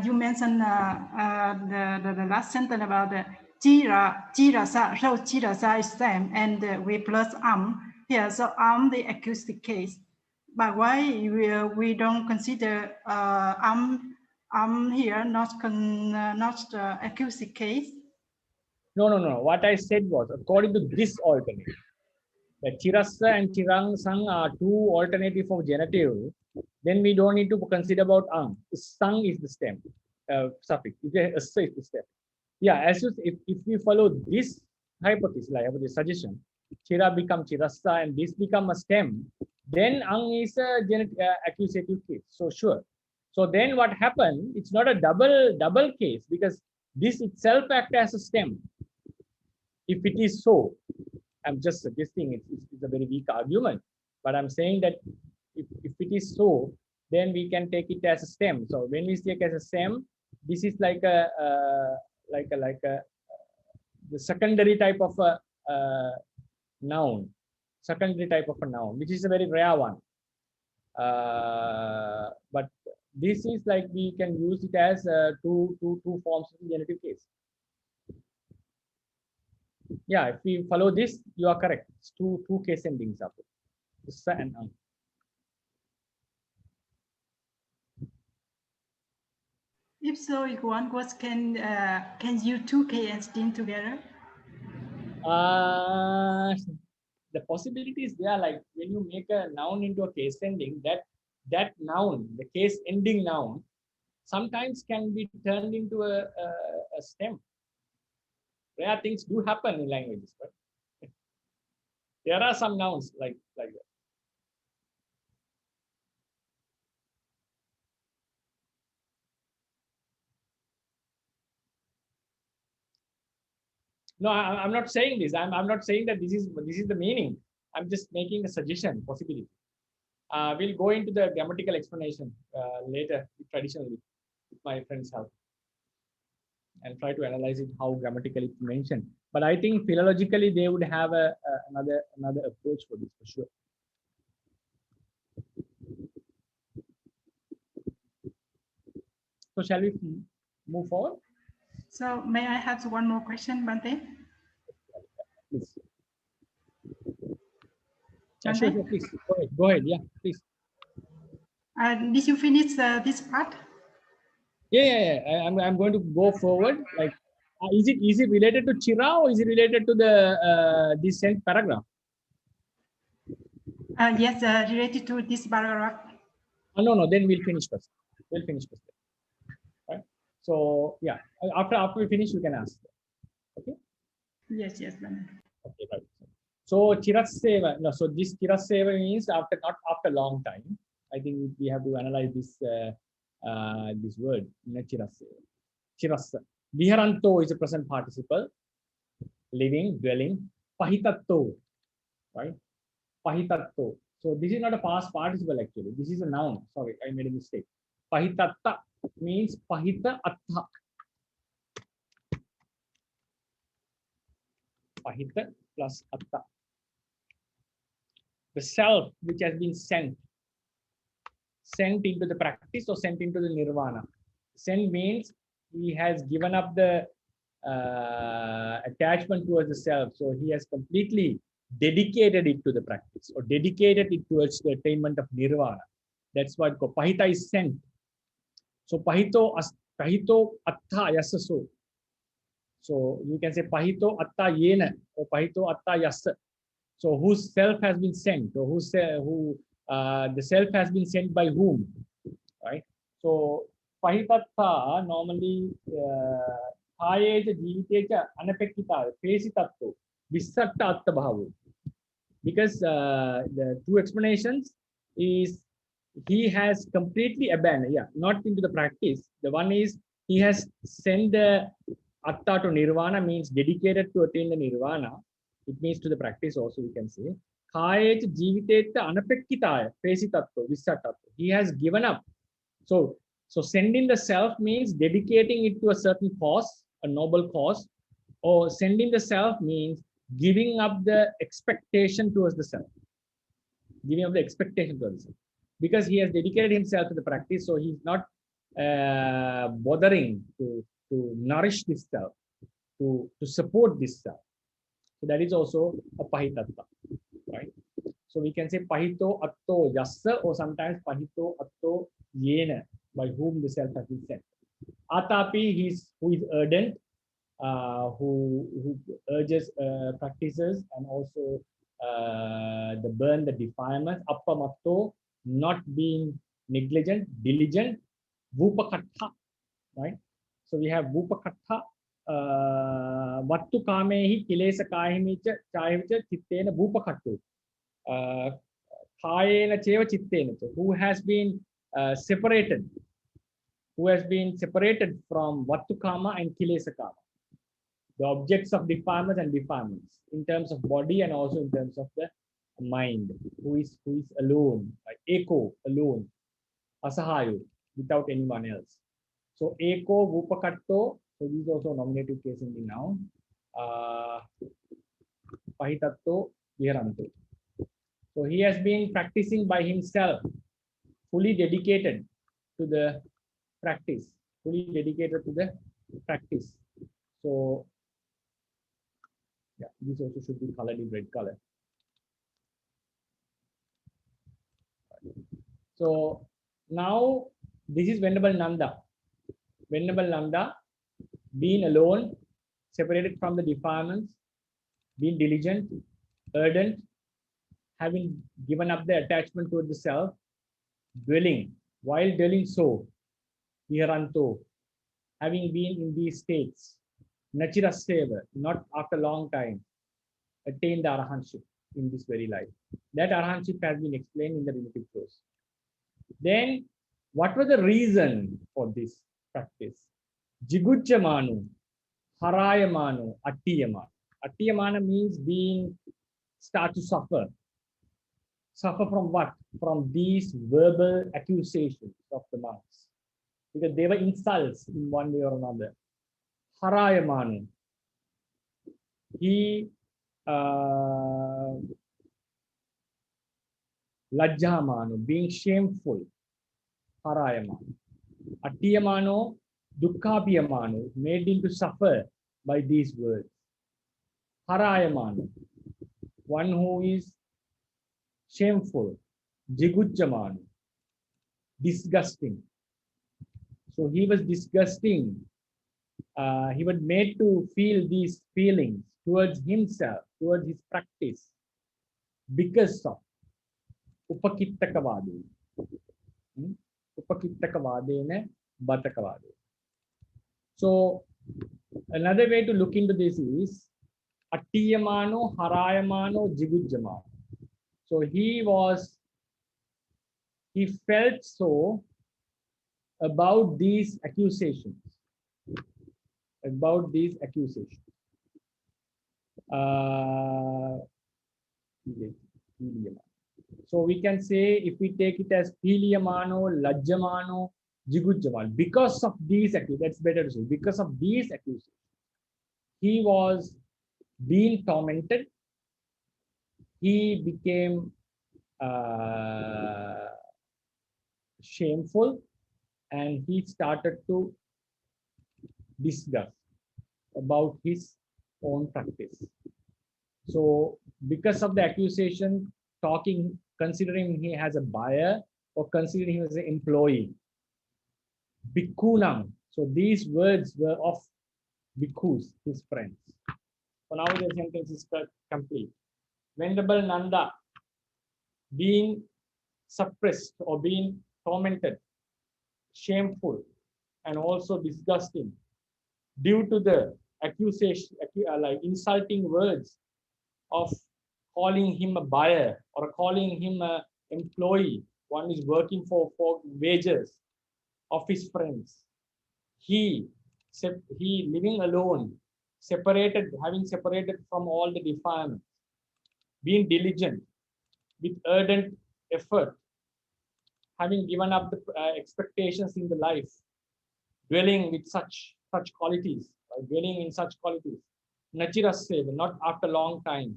you mentioned the last sentence about the chirasa, so chirasa is same, and we plus here, so the acoustic case. But why we don't consider here not acoustic case? No. What I said was, according to this alternative, that chirasa and chirangsang are two alternative for genitive, then we don't need to consider about ang. Sang is the stem, suffix. Is the stem. Yeah, as if we follow this hypothesis, like the suggestion, chira become chirasa and this become a stem, then ang is a accusative case. So sure. So then what happened? It's not a double case, because this itself acts as a stem. If it is so, I'm just suggesting it's a very weak argument, but I'm saying that if it is so, then we can take it as a stem. So when we take as a stem, this is like the secondary type of a noun, which is a very rare one. But this is like we can use it as two forms of genitive case. Yeah, if we follow this, you are correct. It's two case endings up. Sa and ang. If so, if one was can use two case endings together? The possibilities there, like when you make a noun into a case ending, that noun, the case ending noun, sometimes can be turned into a stem. Rare things do happen in languages, right? There are some nouns like that. No, I'm not saying this. I'm not saying that this is the meaning. I'm just making a suggestion, possibility. We'll go into the grammatical explanation later, traditionally, with my friend's help, and try to analyze it how grammatically it's mentioned. But I think philologically they would have another approach for this for sure. So shall we move forward? So may I have one more question, Bante? Please. Yeah, sure, please. Go ahead. Yeah, please. Did you finish this part? Yeah. I'm going to go forward. Like, is it related to Chira or is it related to the this sent paragraph? Yes, related to this paragraph. No. Then we'll finish first. Right. So yeah, after we finish, you can ask. Okay. Yes, Bante. Okay, right. So Chiraseva. No, so this Chiraseva means not after long time. I think we have to analyze this word. Chiraseva. Chirasa. Viharanto is a present participle. Living, dwelling. Pahitatto. Right. Pahitatto. So this is not a past participle actually. This is a noun. Sorry, I made a mistake. Pahitatta means pahita attha. Pahita plus atta. The self which has been sent into the practice or sent into the nirvana. Sent means he has given up the attachment towards the self. So he has completely dedicated it to the practice or dedicated it towards the attainment of nirvana. That's what Pahita is sent. So Pahito atta yasaso. So you can say Pahito atta yena or Pahito atta yasa. So whose self has been sent, or the self has been sent by whom, right? So Pahitatta normally Kayeja Jiviteja Anapekkita Pesitatto Vissatta Atta Bhavu. Because the two explanations is he has completely abandoned, not into the practice. The one is he has sent the Atta to Nirvana, means dedicated to attain the Nirvana. It means to the practice also, we can say. Kayet jiviteta anapekkitaya pesitatto vissatatto. He has given up. So sending the self means dedicating it to a certain cause, a noble cause, or sending the self means giving up the expectation towards the self. Giving up the expectation towards the self. Because he has dedicated himself to the practice, so he's not bothering to nourish this self, to support this self. So that is also a pahitatta, right? So we can say pahito atto yassa, or sometimes pahito atto yena, by whom the self has been sent. Atapi, who is ardent, who urges practices, and also the defilements. Appamatto, not being negligent, diligent. Vupakatta, right? So we have vupakatta. Vattu kamehi kilesa kahimicha chayavicha chittena bhupakattu. Kayena cheva chittena, who has been separated from vattu kama and kilesa kama, the objects of defilements and defilements, in terms of body and also in terms of the mind, who is alone, like eko, alone, asahayo, without anyone else. So eko vupakatto. So this is also a nominative case in the noun. Pahitatto viharanto. So he has been practicing by himself, fully dedicated to the practice. So yeah, this also should be colored in red color. So now this is Venerable Nanda. Being alone, separated from the defilements, being diligent, ardent, having given up the attachment toward the self, while dwelling so, viharanto, having been in these states, Nachiraseva, not after long time, attained the arahantship in this very life. That arahantship has been explained in the relative source. Then, what was the reason for this practice? Jiguchamanu, harayamanu, attiyamanu. Attiyamana means start to suffer. Suffer from what? From these verbal accusations of the monks. Because they were insults in one way or another. Harayamanu. He Lajjamanu, being shameful. Harayamanu. Attiyamano, Dukkapiyamanu, made him to suffer by these words. Harayamanu, one who is shameful. Jigujjamanu, disgusting. So he was disgusting. He was made to feel these feelings towards himself, towards his practice, because of Upakittakavadi. Upakittakavadena Batakavadi. So another way to look into this is Attiyamano, Harayamano, Jigujjamano. So he felt so about these accusations. About these accusations. So we can say, if we take it as Piliyamano, Lajjamano, Jigujjamano, because of these accusations, that's better to say, because of these accusations, he was being tormented. He became shameful, and he started to discuss about his own practice. So because of the accusation, considering he has a buyer or considering him as an employee, Bhikkhunan. So these words were of bhikkhus, his friends. So now the sentence is complete. Venerable Nanda, being suppressed or being tormented, shameful, and also disgusting due to the accusation, like insulting words of calling him a buyer or calling him an employee, one is working for wages of his friends. He living alone, having separated from all the defilements, being diligent with ardent effort, having given up the expectations in the life, dwelling with such qualities, dwelling in such qualities. Nachiraseva, not after long time.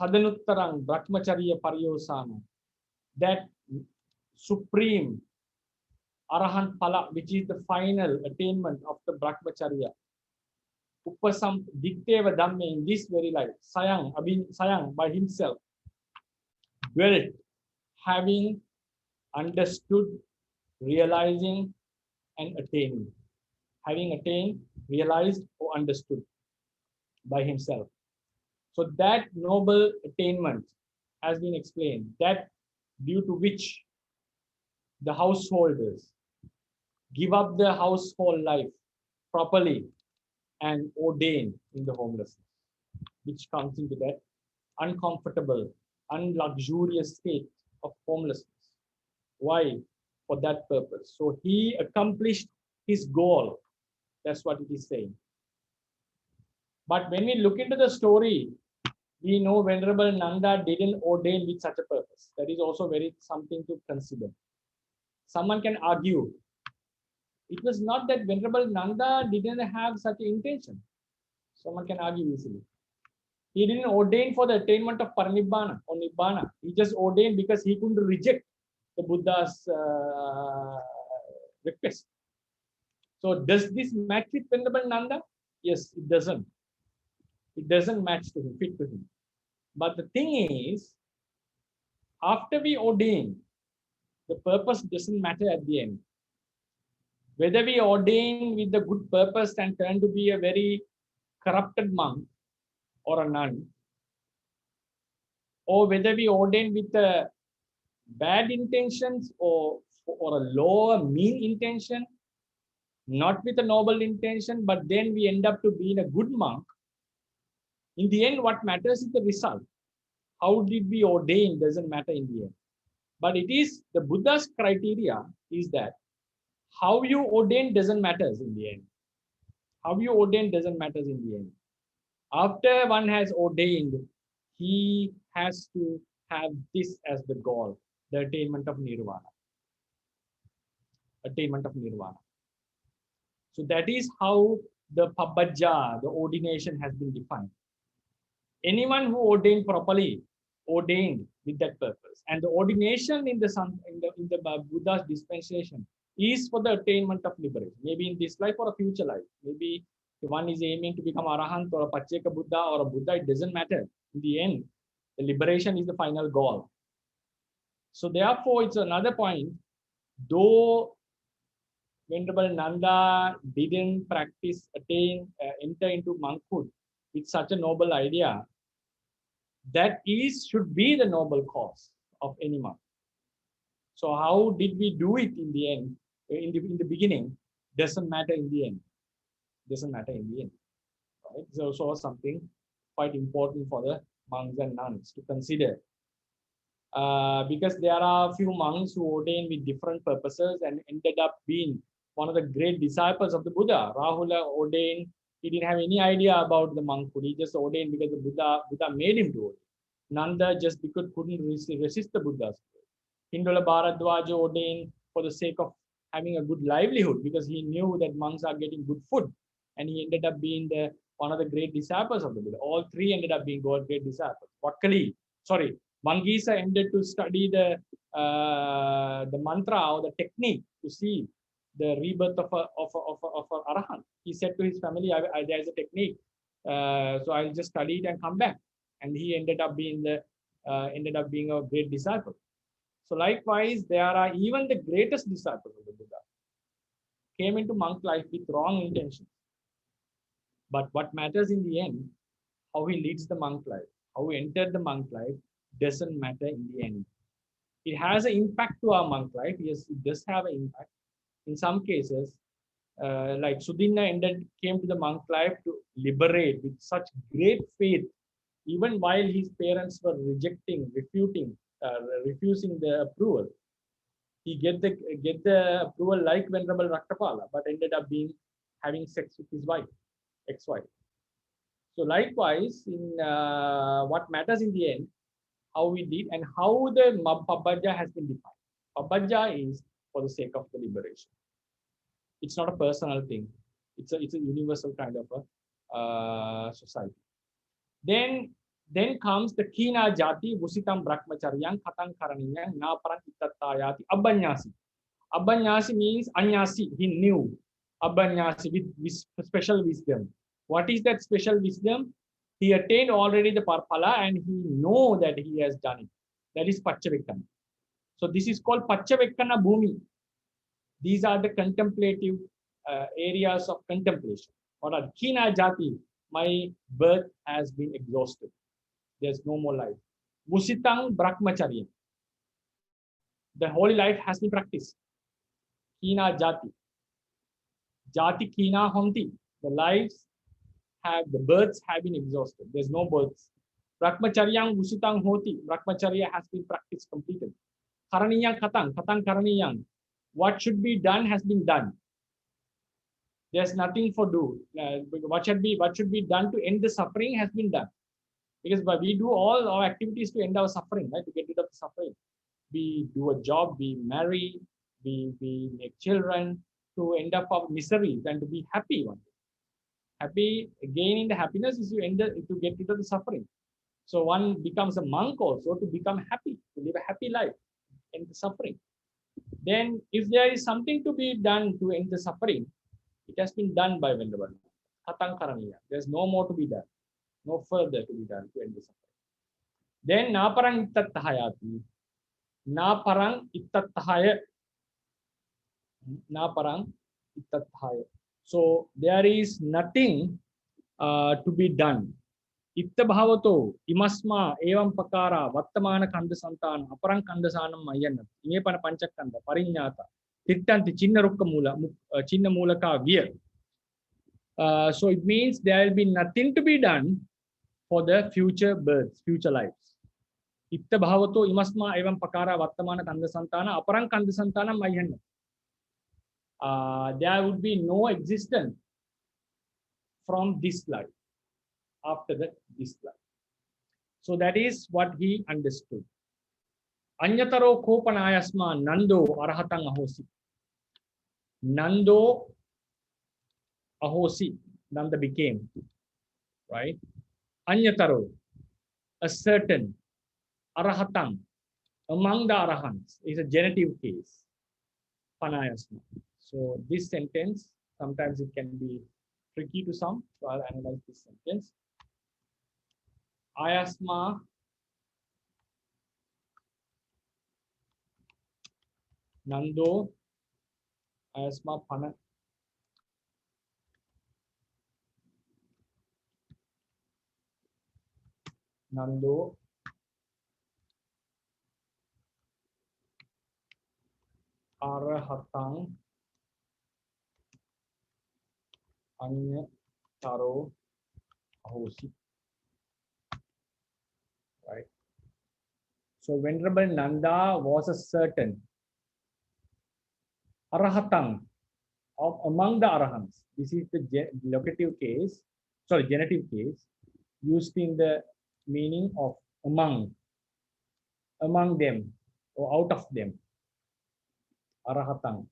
Tadanuttarang Brahmacharya Paryosana, that supreme Arahant Phala, which is the final attainment of the Brahmacharya. Upasam Dikteva Dhamme, in this very life, Sayang by himself, dwelt, having understood, realizing, and attaining. Having attained, realized, or understood by himself. So that noble attainment has been explained, that due to which the householders give up their household life properly and ordain in the homelessness, which comes into that uncomfortable, unluxurious state of homelessness. Why? For that purpose. So he accomplished his goal. That's what it is saying. But when we look into the story, we know Venerable Nanda didn't ordain with such a purpose. That is also something to consider. Someone can argue, it was not that Venerable Nanda didn't have such an intention. Someone can argue easily. He didn't ordain for the attainment of Parinibbana or Nibbana. He just ordained because he couldn't reject the Buddha's request. So does this match with Venerable Nanda? Yes, it doesn't. It doesn't match to him, fit to him. But the thing is, after we ordain, the purpose doesn't matter at the end. Whether we ordain with the good purpose and turn to be a very corrupted monk or a nun, or whether we ordain with bad intentions or a low, mean intention, not with a noble intention, but then we end up to being a good monk. In the end, what matters is the result. How did we ordain doesn't matter in the end. But it is the Buddha's criteria is that how you ordain doesn't matter in the end. How you ordain doesn't matter in the end. After one has ordained, he has to have this as the goal, the attainment of nirvana. Attainment of nirvana. So that is how the pabbajja, the ordination, has been defined. Anyone who ordained properly, ordained with that purpose. And the ordination in the Buddha's dispensation is for the attainment of liberation. Maybe in this life or a future life. Maybe if one is aiming to become Arahant or a Pacceka Buddha or a Buddha, it doesn't matter. In the end, the liberation is the final goal. So therefore, it's another point. Though Venerable Nanda didn't practice, enter into monkhood with such a noble idea, that should be the noble cause of any monk. So how did we do it in the end? In the beginning, doesn't matter in the end. Doesn't matter in the end. Right? It's also something quite important for the monks and nuns to consider. Because there are a few monks who ordained with different purposes and ended up being one of the great disciples of the Buddha. Rahula ordained, he didn't have any idea about the monkhood. He just ordained because the Buddha made him do it. Nanda just because couldn't resist the Buddha's word. Hindola Bharadwaja ordained for the sake of having a good livelihood because he knew that monks are getting good food. And he ended up being one of the great disciples of the Buddha. All three ended up being great disciples. Mangisa ended to study the mantra or the technique to see the rebirth of an arahant. He said to his family, "There's a technique, so I'll just study it and come back." And he ended up being a great disciple. So likewise, there are even the greatest disciples of the Buddha came into monk life with wrong intentions. But what matters in the end, how he leads the monk life, how he entered the monk life, doesn't matter in the end. It has an impact to our monk life. Yes, it does have an impact. In some cases, like Sudinna came to the monk life to liberate with such great faith, even while his parents were refusing the approval. He get the approval like Venerable Raktapala, but ended up having sex with his wife, ex-wife. So likewise, in what matters in the end, how we did and how the pabbajja has been defined. Pabbajja is for the sake of the liberation. It's not a personal thing. It's a universal kind of a society. Then comes the kina jati vusitam brahmacharyang katang karaniyang na parantitatayati abhanyasi. Abhanyasi means anyasi, he knew. Abhanyasi with special wisdom. What is that special wisdom? He attained already the parpala and he know that he has done it. That is Paccavakkana. So this is called Paccavakkana Bhumi. These are the contemplative areas of contemplation. Or Kina Jati, my birth has been exhausted. There's no more life. Musitang Brahmacharya. The holy life has been practiced. Kina Jati. Jati Kina Honti. The births have been exhausted. There's no births. Brahmacharyang Musitang Hoti. Brahmacharya has been practiced, completed. Karaniyang Katang Karaniyang. What should be done has been done. There's nothing for do. What should be done to end the suffering has been done. Because we do all our activities to end our suffering, right? To get rid of the suffering. We do a job, we marry, we make children to end up our misery and to be happy one day. Happy, gaining the happiness is to get rid of the suffering. So one becomes a monk also to become happy, to live a happy life, end the suffering. Then if there is something to be done to end the suffering, it has been done by Venerable. Katang Karaniya. There's no more to be done. No further to be done to end the suffering. Then Naparang Ittathayati. Naparang Ittathaya. Naparang Ittathaya. So there is nothing to be done. Itta bhavato imasma evam pakara vattamana kanda santana aparang kandasanam mayanat. Imepana panchakanda parinyata Tittanti chinna rukka mula, chinna mulaka viya. So it means there will be nothing to be done for the future births, future lives. Itta bhavato imasma evam pakara vartamana kanda santana aparang kanda santana mayhanna. There would be no existence from this life, after this life. So that is what he understood. Anyataro kopanayasma nando arahatang ahosi. Nando ahosi, Nanda became, right? Anyataro, a certain, arahatang, among the arahants, is a genitive case, panayasma. So this sentence, sometimes it can be tricky to some, so I'll analyze this sentence. Ayasma Nando Ayasma Pana Nando Arahatang Anya Taro Ahosi. Right. So Venerable Nanda was a certain Arahatang of among the Arahants. This is the locative case, sorry, genitive case, used in the meaning of among them or out of them. Arahatang.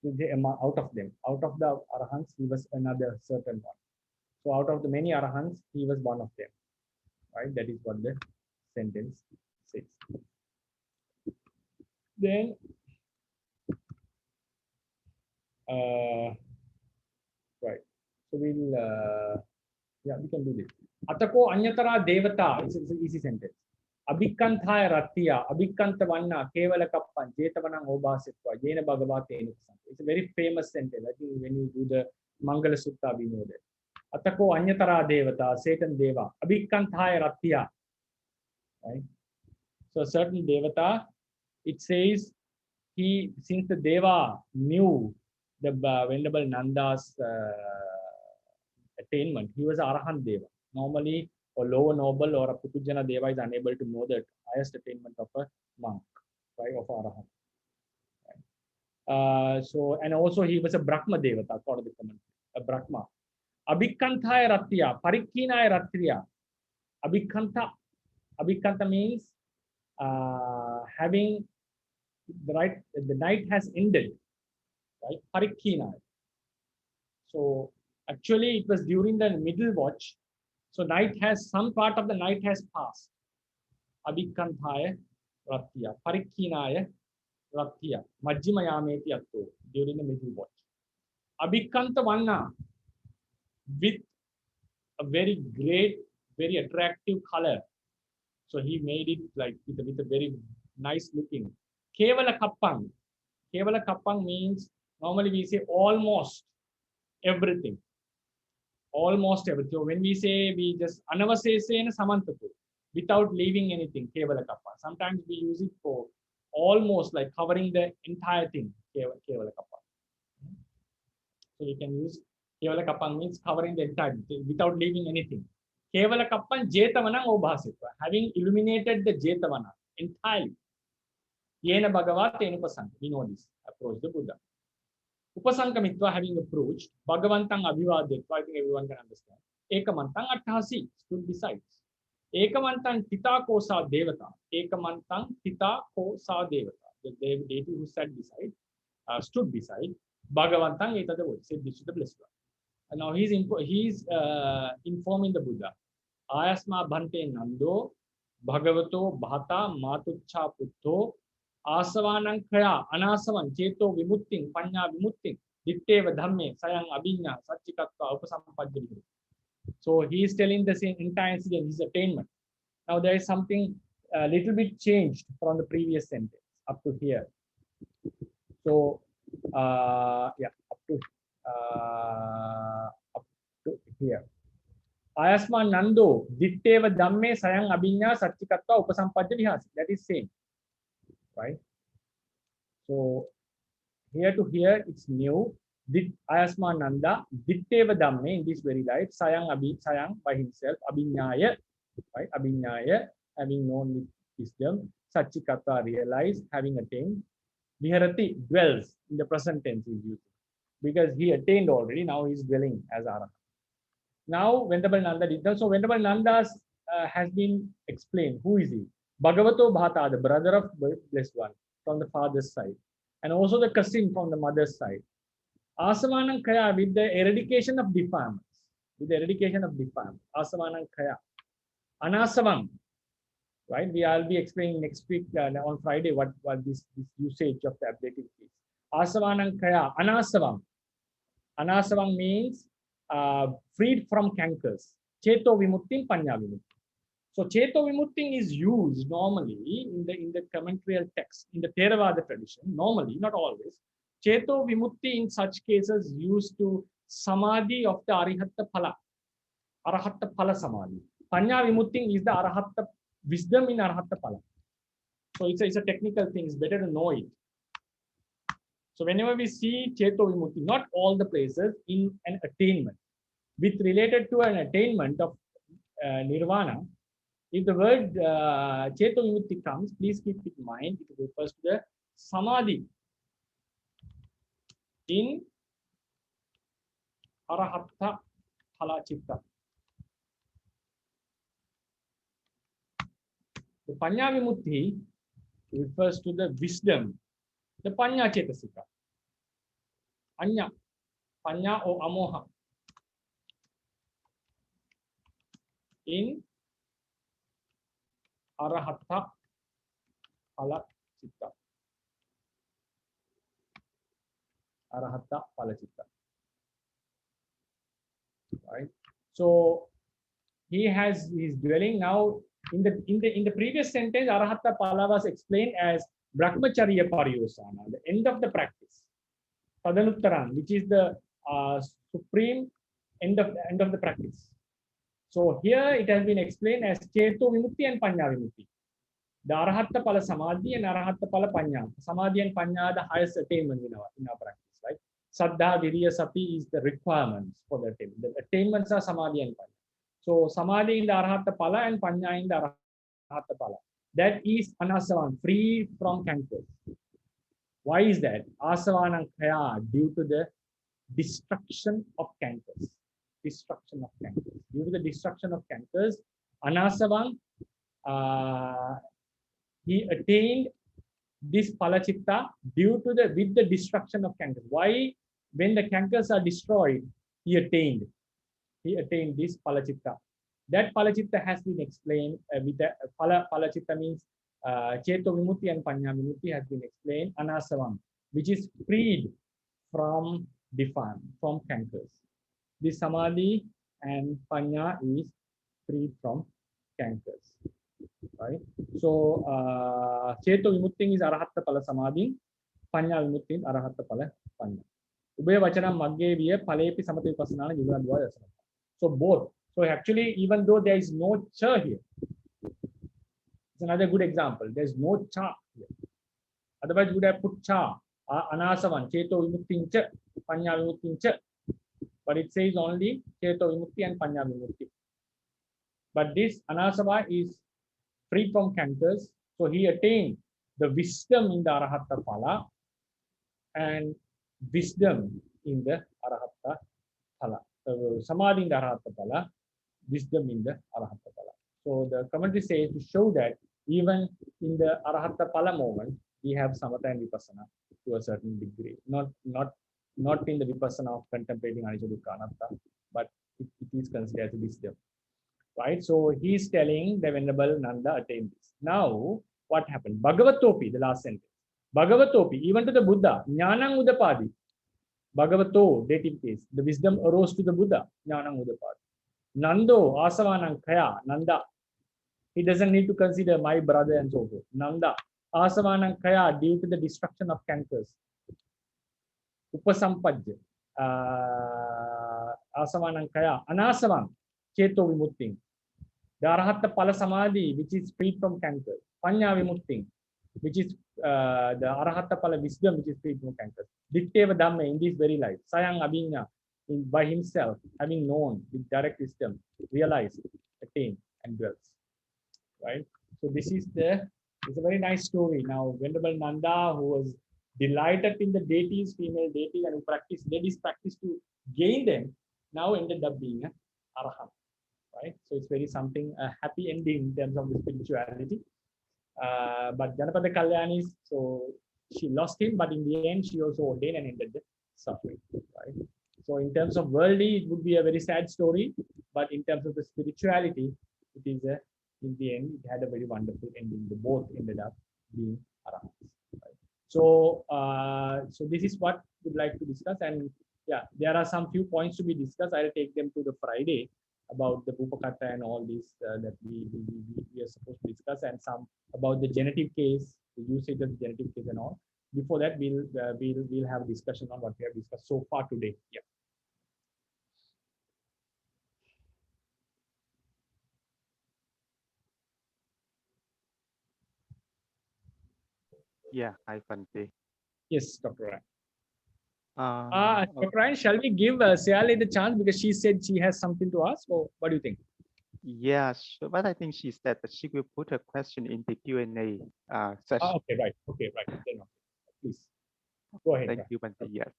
Out of them. Out of the Arahants, he was another certain one. So out of the many Arahants, he was one of them. Right? That is what the sentence says. Then right. So we'll yeah, we can do this. Atako anyatara devata, it's an easy sentence. Abhikanthaya rattiya, abhikantha vanna, kevala kappan, jetavanang obhasitva, jena bhagavate enukasanta. It's a very famous sentence. I think when you do the Mangala Sutta, we know that. Atako anyatara devata, Satan deva, abhikanthaya rattiya. Right? So a certain devata, it says he, since the deva knew the Venerable Nanda's attainment, he was Arahant deva. Normally, a lower noble or a Putujana deva is unable to know the highest attainment of a monk, right, of Arahant. Right? So, and also he was a Brahma devata, according to the commentary, a Brahma. Abhikanthaya rattiya, parikkinaya rattriya. Abhikantha means having the right, the night has ended, right? Parikkinaya. So actually it was during the middle watch. So night has, some part of the night has passed. Abhikanthaya rattiya, parikkinaya rattiya, majjimayameti atto, during the middle watch. Abhikantha vanna, with a very great, very attractive color. So he made it like with a very nice looking. Kevala kappang. Kevala kappang means, normally we say almost everything. Almost everything. So when we say, we just anavasesena samantapu, without leaving anything, kevala kappa. Sometimes we use it for almost like covering the entire thing, kevala kappa. So you can use kevala kappang means covering the entire thing without leaving anything. Kevala kappan jetavanang obhasitva, having illuminated the jetavana entirely. Yena bhagavate enupasanta. We know this approach the Buddha. Upasankamitva, having approached, Bhagavantang abhivadetva, I think everyone can understand. Ekamantang athasi, stood beside. Ekamantang tita ko sa devata. Ekamantang tita ko sa devata. The deity who sat beside, stood beside. Bhagavantang etadavod, said this to the blessed one. And now he's informing the Buddha. Ayasma bhante nando, bhagavato bhata matucha puttho, asavanang kaya anasavan cheto vimutting panya vimutting ditteva dhamme sayang abhinya satchikatva upasampajjati. So he is telling the same entire incident, his attainment. Now there is something a little bit changed from the previous sentence up to here. So yeah, up to here. Ayasma nando ditteva dhamme sayang abhinya satchikatva upasampajjati. That is same. Right? So Here to here, it's new. Dit Ayasma Nanda, Ditteva Dhamme, in this very life, Sayang by himself, Abhinyaya, right? Abhinyaya, having known with wisdom, Satchikata realized, having attained. Viharati dwells, in the present tense is used. Because he attained already, now he's dwelling as Arahant. Now, Venerable Nanda did that. So, Venerable Nanda has been explained. Who is he? Bhagavato Bhata, the brother of Blessed One, from the father's side, and also the cousin from the mother's side. Asavanam Kaya, with the eradication of defilements. With the eradication of defilements. Asavanam Kaya. Anasavang, right? I'll be explaining next week on Friday what this usage of the ablative is. Asavanam Kaya, Anasavang. Anasavang means freed from cankers. Cheto Vimutting, Panya Vimutting. So Cheto Vimutting is used normally in the commentarial text, in the Theravada tradition, normally, not always. Cheto Vimutti in such cases used to Samadhi of the Arihatta Phala. Arahatta Phala Samadhi. Panya Vimutting is the Arahatta wisdom in Arahatta Phala. So it's a technical thing, it's better to know it. So whenever we see Cheto Vimutti, not all the places, in an attainment, with related to an attainment of Nirvana, if the word Cheto Vimutti comes, please keep it in mind, it refers to the Samadhi in Arahatta Phala Chitta. The Panya Vimutti refers to the wisdom, the Panya Chetasika. Anya, Panya or Amoha. In Arahatta Phala Chitta. Arahatta Phala Chitta. Right. So he has his dwelling now. In the previous sentence, Arahatta Phala was explained as Brahmacharya Pariyosana, the end of the practice. Tadanuttaran, which is the supreme end of the practice. So here it has been explained as Cheto Vimutti and Panya Vimutti. The Arahatta Phala Samadhi and Arahatta Phala Panya. Samadhi and Panya are the highest attainment in our practice, right? Saddha, Virya, Sati is the requirements for the attainment. The attainments are Samadhi and Panya. So Samadhi in the Arahatta Phala and Panya in the Arahatta Phala. That is Anasavan, free from cankers. Why is that? Asavanam Kaya, due to the destruction of cankers. Destruction of cankers. Due to the destruction of cankers, Anasavang, he attained this Palachitta with the destruction of cankers. Why? When the cankers are destroyed, he attained this Palachitta. That Palachitta has been explained with the Palachitta means Cheto Vimutti and Panya Vimutti has been explained. Anasavam, which is freed from defile, from cankers. The Samadhi and Panya is freed from cankers. Right? So Cheto Vimutti is Arahatta Phala Samadhi, Panya Vimutti is Arahatta Phala Panya. Ubaya Vachanam Magge Viya Phalepi Samati Vipassana Yugana Dvaya Dasana. So both. So actually, even though there is no cha here, it's another good example. There is no cha here. Otherwise, you would have put cha, Anasavan, Cheto Vimutti cha, Panya Vimutti cha. But it says only Cheto Vimutti and Panya Vimutti. But this Anasava is free from cankers. So he attained the wisdom in the Arahatta Phala and wisdom in the Arahatta Phala. Samadhi in the Arahatta Phala, wisdom in the Arahatta Phala. So the commentary says to show that even in the Arahatta Phala moment, we have Samatha and Vipassana to a certain degree. Not in the Vipassana of contemplating Anicca Dukkha Anatta, but it is considered as wisdom. Right? So he is telling the Venerable Nanda attained this. Now, what happened? Bhagavatopi, the last sentence. Bhagavatopi, even to the Buddha, Jnanam Udapadi. Bhagavato, dative case. The wisdom arose to the Buddha, Jnanam Udapadi. Nando, Asavanam Kaya, Nanda. He doesn't need to consider my brother and so forth. Nanda, Asavanam Kaya, due to the destruction of cankers. Upasampajya, Asavanam Kaya, Anasavam, Cheto Vimutting. The Arahatta Phala Samadhi, which is freed from cankers. Panya Vimutting. which is the Arahata Pala wisdom, which is freed from cancers. Ditteva Dhamme in this very life, Sayang Abhinya, by himself, having known with direct wisdom, realized, attained, and dwells. Right? So this is it's a very nice story. Now, Venerable Nanda, who was delighted in the deities, female deities, and who practiced ladies practice to gain them, now ended up being an Arahant. Right? So it's very something, a happy ending in terms of the spirituality. But Janapada Kalyani, so she lost him, but in the end, she also ordained and ended the suffering. Right? So in terms of worldly, it would be a very sad story, but in terms of the spirituality, it is in the end, it had a very wonderful ending. The both ended up being arahants. Right? So, so this is what we'd like to discuss, and yeah, there are some few points to be discussed. I'll take them to the Friday about the Bupakata and all this that we are supposed to discuss, and some about the genitive case, the usage of the genitive case and all. Before that, we'll have a discussion on what we have discussed so far today. Yeah. Yeah, hi Bante. Yes, Dr. Ryan. Okay. Dr. Ryan, shall we give Seali the chance, because she said she has something to ask, or what do you think? Yeah, sure. But I think she said that she will put a question in the Q&A session. Okay, right. Okay, right. Then, please go ahead. Thank Ryan. you, Bante. Yes.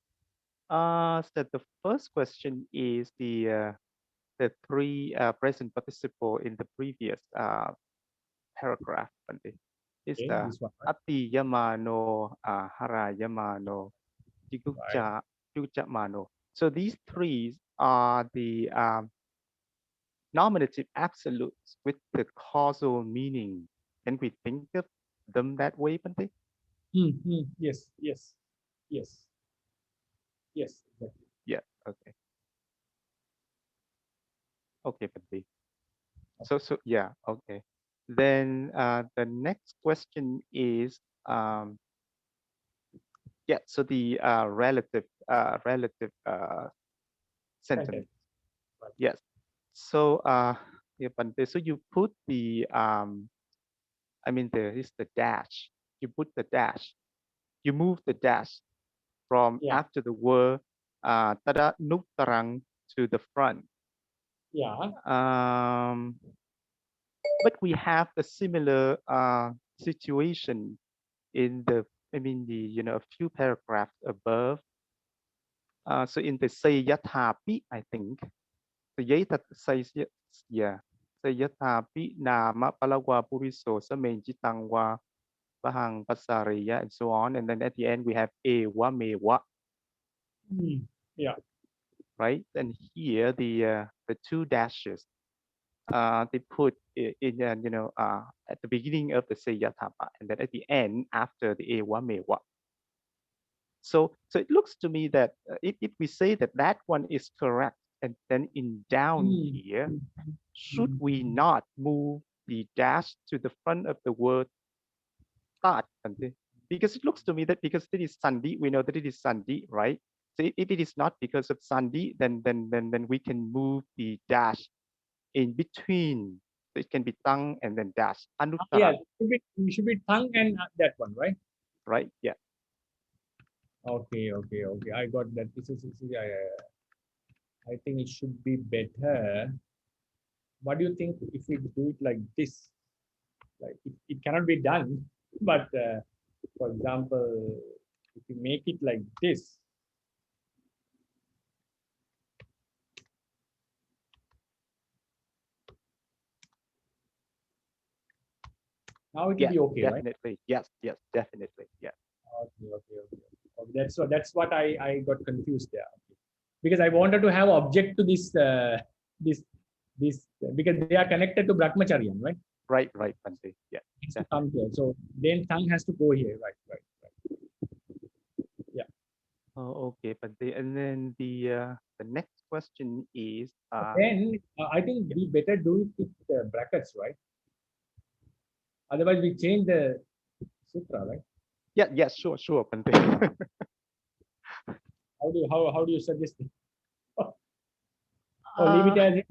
So the first question is the three present participle in the previous paragraph, Bante. It's Okay, the this one, right? Ati Yamano, Hara Yamano, Jiguja Mano. So these three are the nominative absolutes with the causal meaning. Can we think of them that way, Bante? Yes, yes, yes, yes. Exactly. Yeah, okay. Okay, Bante. So yeah, okay. Then the next question is yeah, so the relative sentence. Sentence. Right. Yes. So yeah, Bante, so you put the I mean there is the dash. You put the dash. You move the dash from Yeah, after the word tada nuktarang to the front. yeah. But we have a similar situation in the, I mean, the, a few paragraphs above. So in the Sayathapi, I think, the Yata says, yeah, Sayathapi Nama Palagwa Puriso Samenjitangwa Bahang Pasariya and so on. And then at the end we have Ewa Mewa, Yeah. right? And here the two dashes they put in at the beginning of the Sayatapa and then at the end after the Ewa Mewa. So it looks to me that if we say that that one is correct, and then in down here, should we not move the dash to the front of the word start? Because it looks to me that because it is Sandi, we know that it is Sandi, right? So if it is not because of Sandi, then we can move the dash in between. So it can be tongue and then dash. Yeah, Anuttara, it should be tongue and that one, right? right? Yeah. Okay. I got that. This is yeah. I think it should be better. What do you think if we do it like this? Like it cannot be done, but for example, if you make it like this, now it will Yeah, be okay, right? definitely. Yes, definitely. Yeah. Okay. That's what I got confused there, because I wanted to have object to this this because they are connected to Brahmacharyan, right? Right, Bante. Yeah. It's to come here, so then tongue has to go here, right? Yeah. Oh, okay, Bante. And then the next question is Then I think we better do it with brackets, right? Otherwise, we change the sutra, right? yeah, sure, Bante. How do you suggest it? Or leave it as it.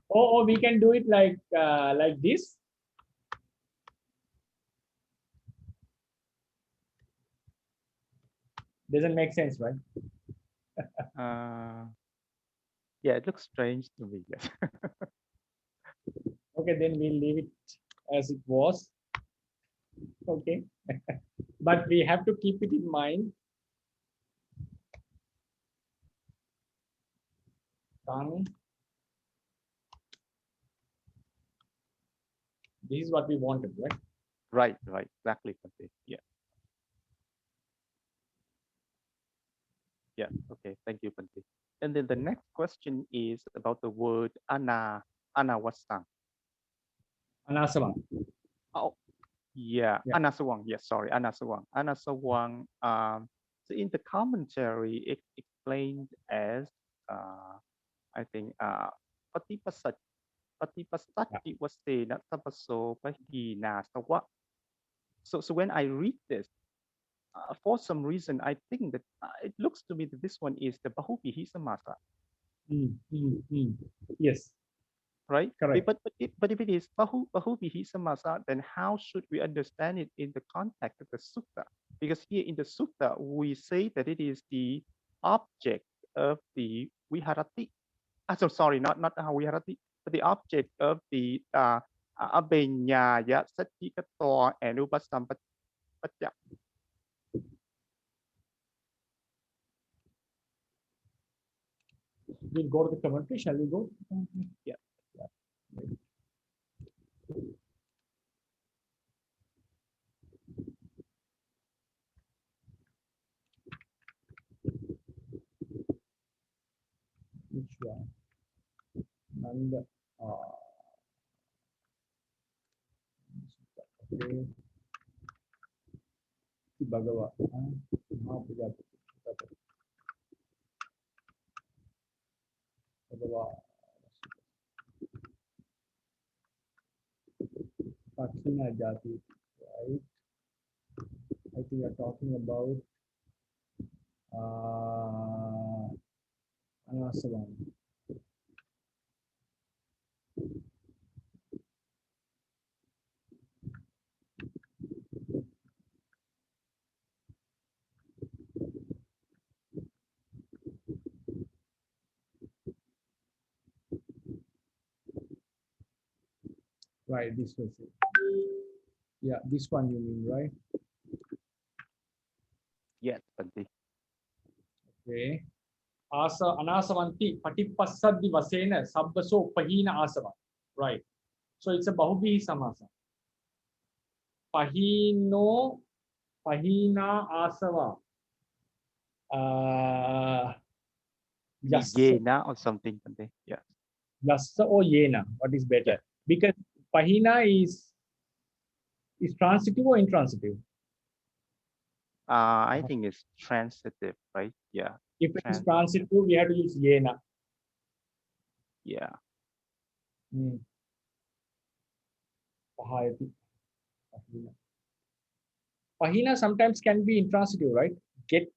Or we can do it like this. Doesn't make sense, right? Yeah, it looks strange to me. Yes. Okay, then we'll leave it as it was. Okay. But we have to keep it in mind. Kang. This is what we wanted, right? Right, right, exactly. Bhante. Yeah. Yeah, okay, thank you, Bhante. And then the next question is about the word anawasang. Anasavang. Oh, yeah, Yeah. anasawang. Yes, sorry, anasawang. Anasawang. So in the commentary, it explained as I think patipasati wasena tapaso pahina sawa. So when I read this, for some reason, I think that it looks to me that this one is the bahubihisamasa, Yes, right? correct. But if it is bahubihisamasa, then how should we understand it in the context of the sutta? Because here in the sutta, we say that it is the object of the viharati. So sorry, not viharati, but the object of the abhenyaya satikato and upasampatya. We'll go to the commentary. Shall we go? Yeah. Which one? Nanda. Okay. Bhagava. Bhagava. Pakshina Jati, right? I think you're talking about Anasavang. Right, this was it. Yeah, this one you mean, right? Yes, Bhante. Okay. Anasavanti patipassaddi vasena sabbaso pahina asava. Right. So it's a bahubihi samasa. Pahino, pahina asava. Yassa, Yena or something, Bhante. Yeah. yassa or yena. What is better? Because pahina is transitive or intransitive? I think it's transitive, right? Yeah. If it is transitive, we have to use yena. Yeah. Pahayati. Pahina. Pahina sometimes can be intransitive, right? Get.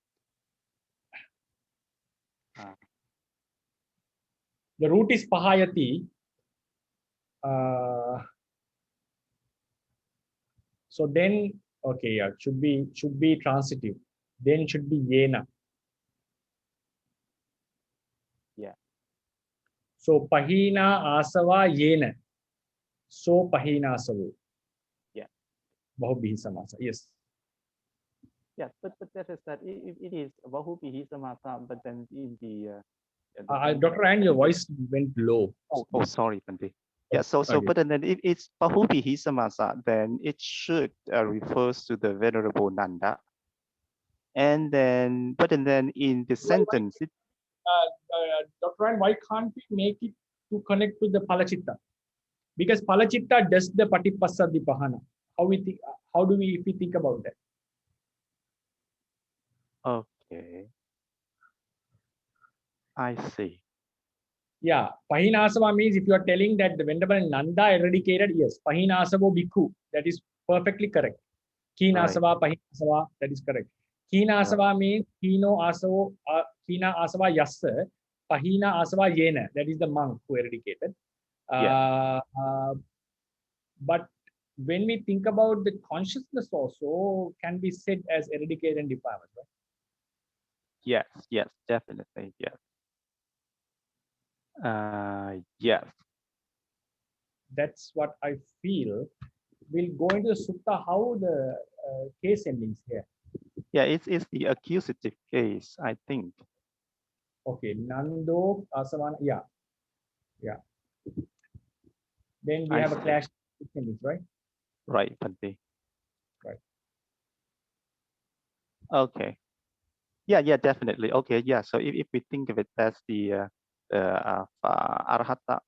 The root is pahayati. So then, okay, yeah, should be transitive. Then should be yena. Yeah. So pahina asava yena. So pahina asavu. Yeah. Bahubihi samasa. Yes. Yeah, but that is that it is bahubihi samasa, but then in the Dr. Ann, your voice went low. oh, sorry, Bhante. Yeah, so but then if it's bahubihi samasa, then it should refers to the venerable Nanda. And then, but then in the sentence, Dr. Ann, why can't we make it to connect to the palachitta? Because palachitta does the patipassaddi pahana. How do we, if we think about that? okay, I see. Yeah, pahinasava means if you are telling that the venerable Nanda eradicated, yes, pahinasavo bhikkhu, that is perfectly correct. Khinasava, pahinasava, that is correct. Khinasava means kino asavo, kina asava yassa, pahina asava yena, that is the monk who eradicated. But when we think about the consciousness also can be said as eradicate and defilement, right? Yes, yes, definitely, yes. Yes, That's what I feel. We'll go into the sutta, how the case endings here. yeah, it's the accusative case, I think. Okay, Nando, Asavana, yeah. Then we I have a see. clash endings, right? Right, Bhante. Right. Okay. Yeah, definitely. Okay, yeah. So if we think of it as the arahata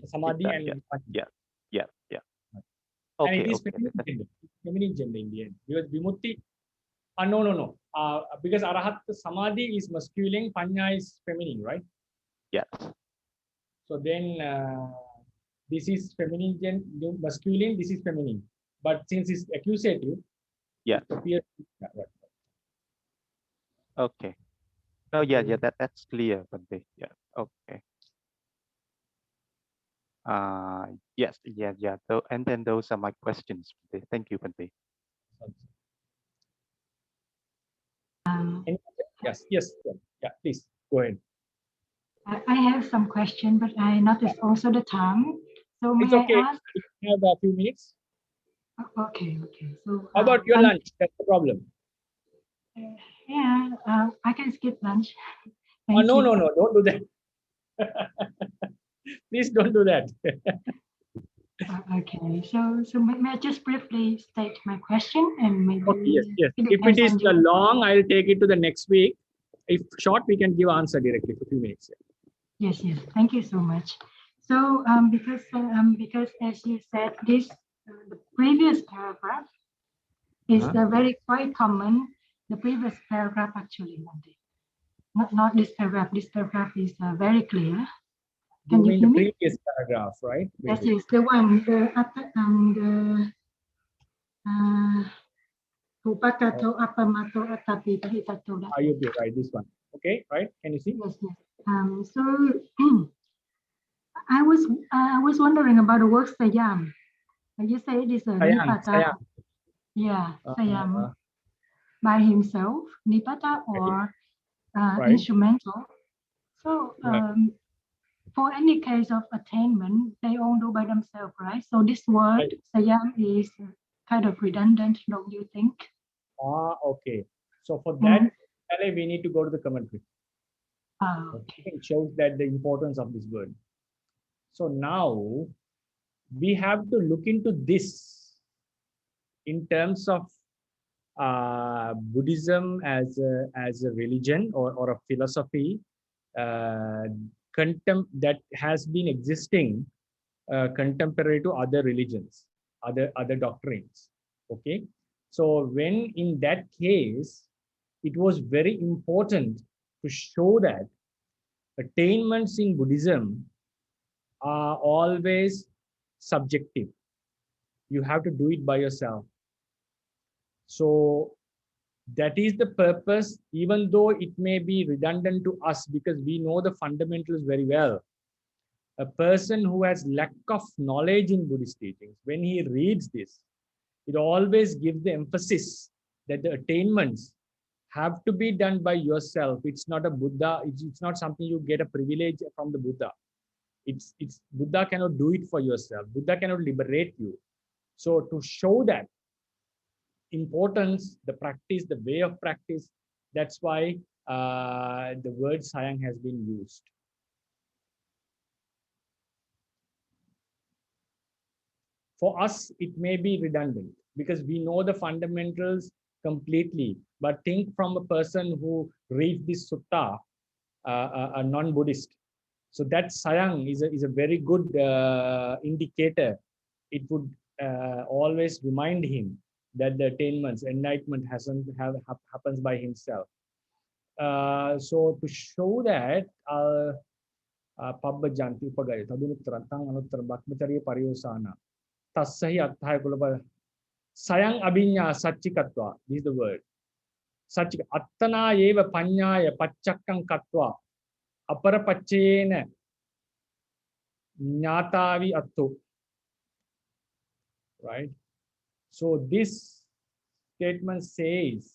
Samadhi chitta, and yeah, Vimutti. yeah. And Okay, it is okay. feminine gender in the end. Because Vimutti, no. Because Arahat Samadhi is masculine, Panya is feminine, right? Yes, So then this is feminine, masculine, this is feminine. But since it's accusative, yes. it appears. Yeah, right. Okay. Oh, yeah. That's clear, Bhante. Yeah. Okay. Yes, yeah. And then those are my questions, Bhante. Thank you, Bhante. Yes. Yeah, please go ahead. I have some question, but I noticed also the time. So It's may okay. I ask? We have a few minutes. Okay. So How about your lunch? That's the problem. Yeah, I can skip lunch. Thank No, you. don't do that. Please don't do that. Okay, so may I just briefly state my question and maybe Okay, yes. it If it depends is on you. long, I'll take it to the next week. If short, we can give answer directly for 2 minutes. Yes. Thank you so much. So because as you said, the previous paragraph is very quite common. The previous paragraph actually, not this paragraph. This paragraph is very clear. Can you mean hear the me? previous paragraph, right? Yes, the one Upakato apamato atapi tahitato. Are you right? This one. Okay, right? Can you see? Yes. So I was wondering about the word sayam. You say it is a nipata. Sayang. Yeah, sayam by himself, nipata or Right. instrumental. So for any case of attainment, they all do by themselves, right? So this word sayam is kind of redundant, don't you think? Okay. So for that, we need to go to the commentary. Okay. It shows that the importance of this word. So now we have to look into this in terms of Buddhism as a religion or a philosophy that has been existing contemporary to other religions, other doctrines. Okay, so when in that case, it was very important to show that attainments in Buddhism are always subjective. You have to do it by yourself. So that is the purpose, even though it may be redundant to us because we know the fundamentals very well. A person who has lack of knowledge in Buddhist teachings, when he reads this, it always gives the emphasis that the attainments have to be done by yourself. It's not a Buddha, it's not something you get a privilege from the Buddha. It's Buddha cannot do it for yourself. Buddha cannot liberate you. So to show that importance, the practice, the way of practice, that's why the word sayang has been used. For us, it may be redundant because we know the fundamentals completely. But think from a person who reads this sutta, a non-Buddhist. So that sayang is a very good indicator. It would always remind him that the attainments, enlightenment happens by himself. So to show that, Pabba Janti Pagay, Tadunutratang Anutrabakmatari Pariosana, Tasahi Athai Kulaba, Sayang Abinya Sachikatwa, this is the word. Sachik Attana Eva Panyaya Pachakang Katwa, Apara Pachena Nyatavi Attu. Right? So this statement says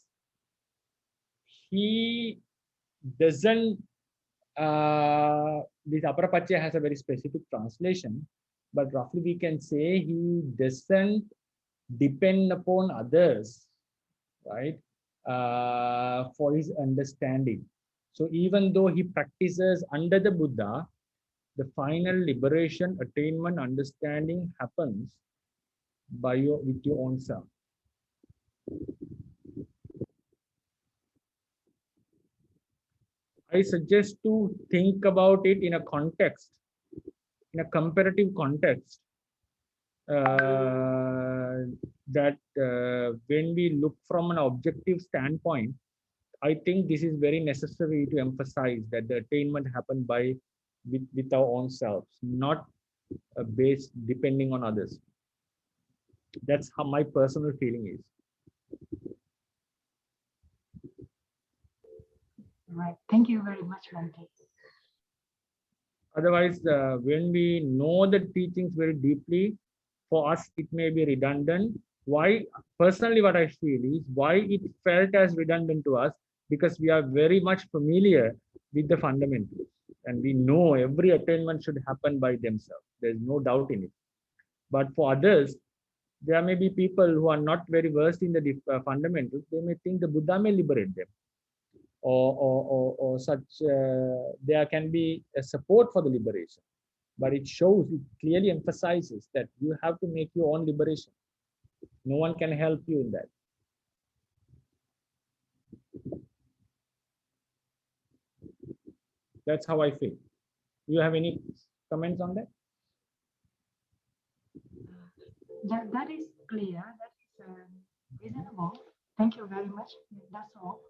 he doesn't, this Aparapachya has a very specific translation, but roughly we can say he doesn't depend upon others, right, for his understanding. So even though he practices under the Buddha, the final liberation, attainment, understanding happens by with your own self. I suggest to think about it in a context, in a comparative context, that when we look from an objective standpoint, I think this is very necessary to emphasize that the attainment happened by with our own selves, not based depending on others. That's how my personal feeling is. Right. Thank you very much, Bhante. Otherwise, when we know the teachings very deeply, for us it may be redundant. Why? Personally, what I feel is why it felt as redundant to us, because we are very much familiar with the fundamentals and we know every attainment should happen by themselves. There's no doubt in it. But for others, there may be people who are not very versed in the fundamentals. They may think the Buddha may liberate them, or such. There can be a support for the liberation, but it shows, it clearly emphasizes that you have to make your own liberation. No one can help you in that. That's how I feel. Do you have any comments on that? That is clear. That is reasonable. Thank you very much. That's all.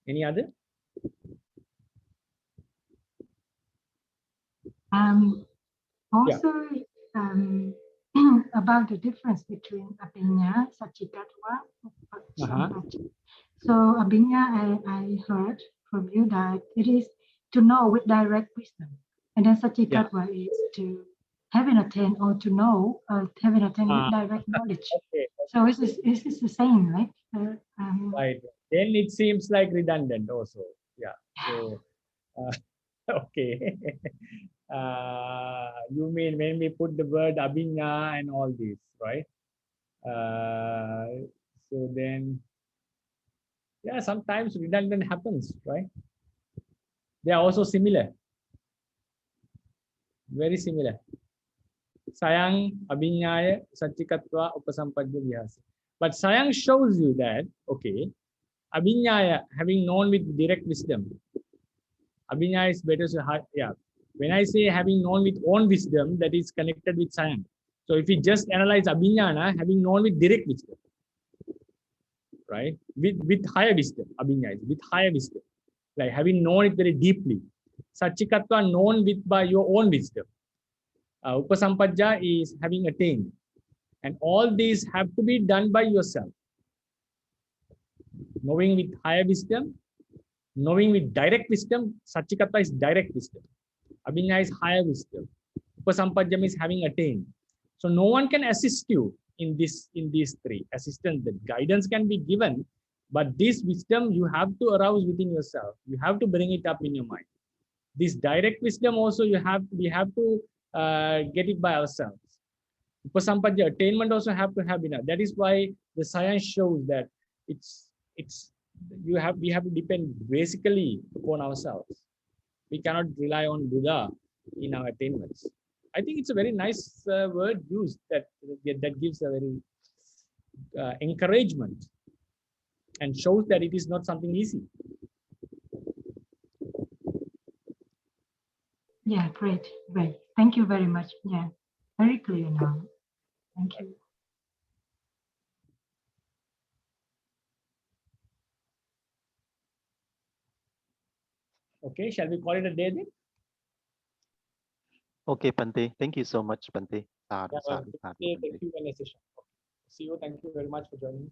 Any other? Also, about the difference between Abhinya, Satchikatva. So Abhinya, I heard from you that it is to know with direct wisdom, and then Satchikatva is to having attained or to know, having attained with direct knowledge. Okay. So is this the same, right? Right. Then it seems like redundant also. Yeah. So, okay. You mean when we put the word Abhinya and all this, right? So then, yeah, sometimes redundant happens, right? They are also similar. Very similar. Sayang, Abhinyaya, Satchikatva, Upasampadya Vihasa. But Sayang shows you that, okay, Abhinyaya, having known with direct wisdom, Abhinyaya is better. So, yeah. When I say having known with own wisdom, that is connected with Sayang. So if we just analyze Abhinyana, having known with direct wisdom, right? With higher wisdom, Abhinyaya, with higher wisdom, like having known it very deeply. Satchikatva known with by your own wisdom. Upasampadya is having attained. And all these have to be done by yourself. Knowing with higher wisdom, knowing with direct wisdom. Satchikatva is direct wisdom. Abhinyaya is higher wisdom. Upasampadya is having attained. So no one can assist you in these three. Assistance, the guidance can be given, but this wisdom you have to arouse within yourself. You have to bring it up in your mind. This direct wisdom also we have to get it by ourselves. Upasampadya, attainment also have to have enough. That is why the science shows that we have to depend basically upon ourselves. We cannot rely on Buddha in our attainments. I think it's a very nice word used that gives a very encouragement and shows that it is not something easy. Yeah, great. Thank you very much. Yeah, very clear now. Thank you. Okay, shall we call it a day then? Okay, Bhante. Thank you so much, Bhante. Thank you, session. See you. Thank you very much for joining.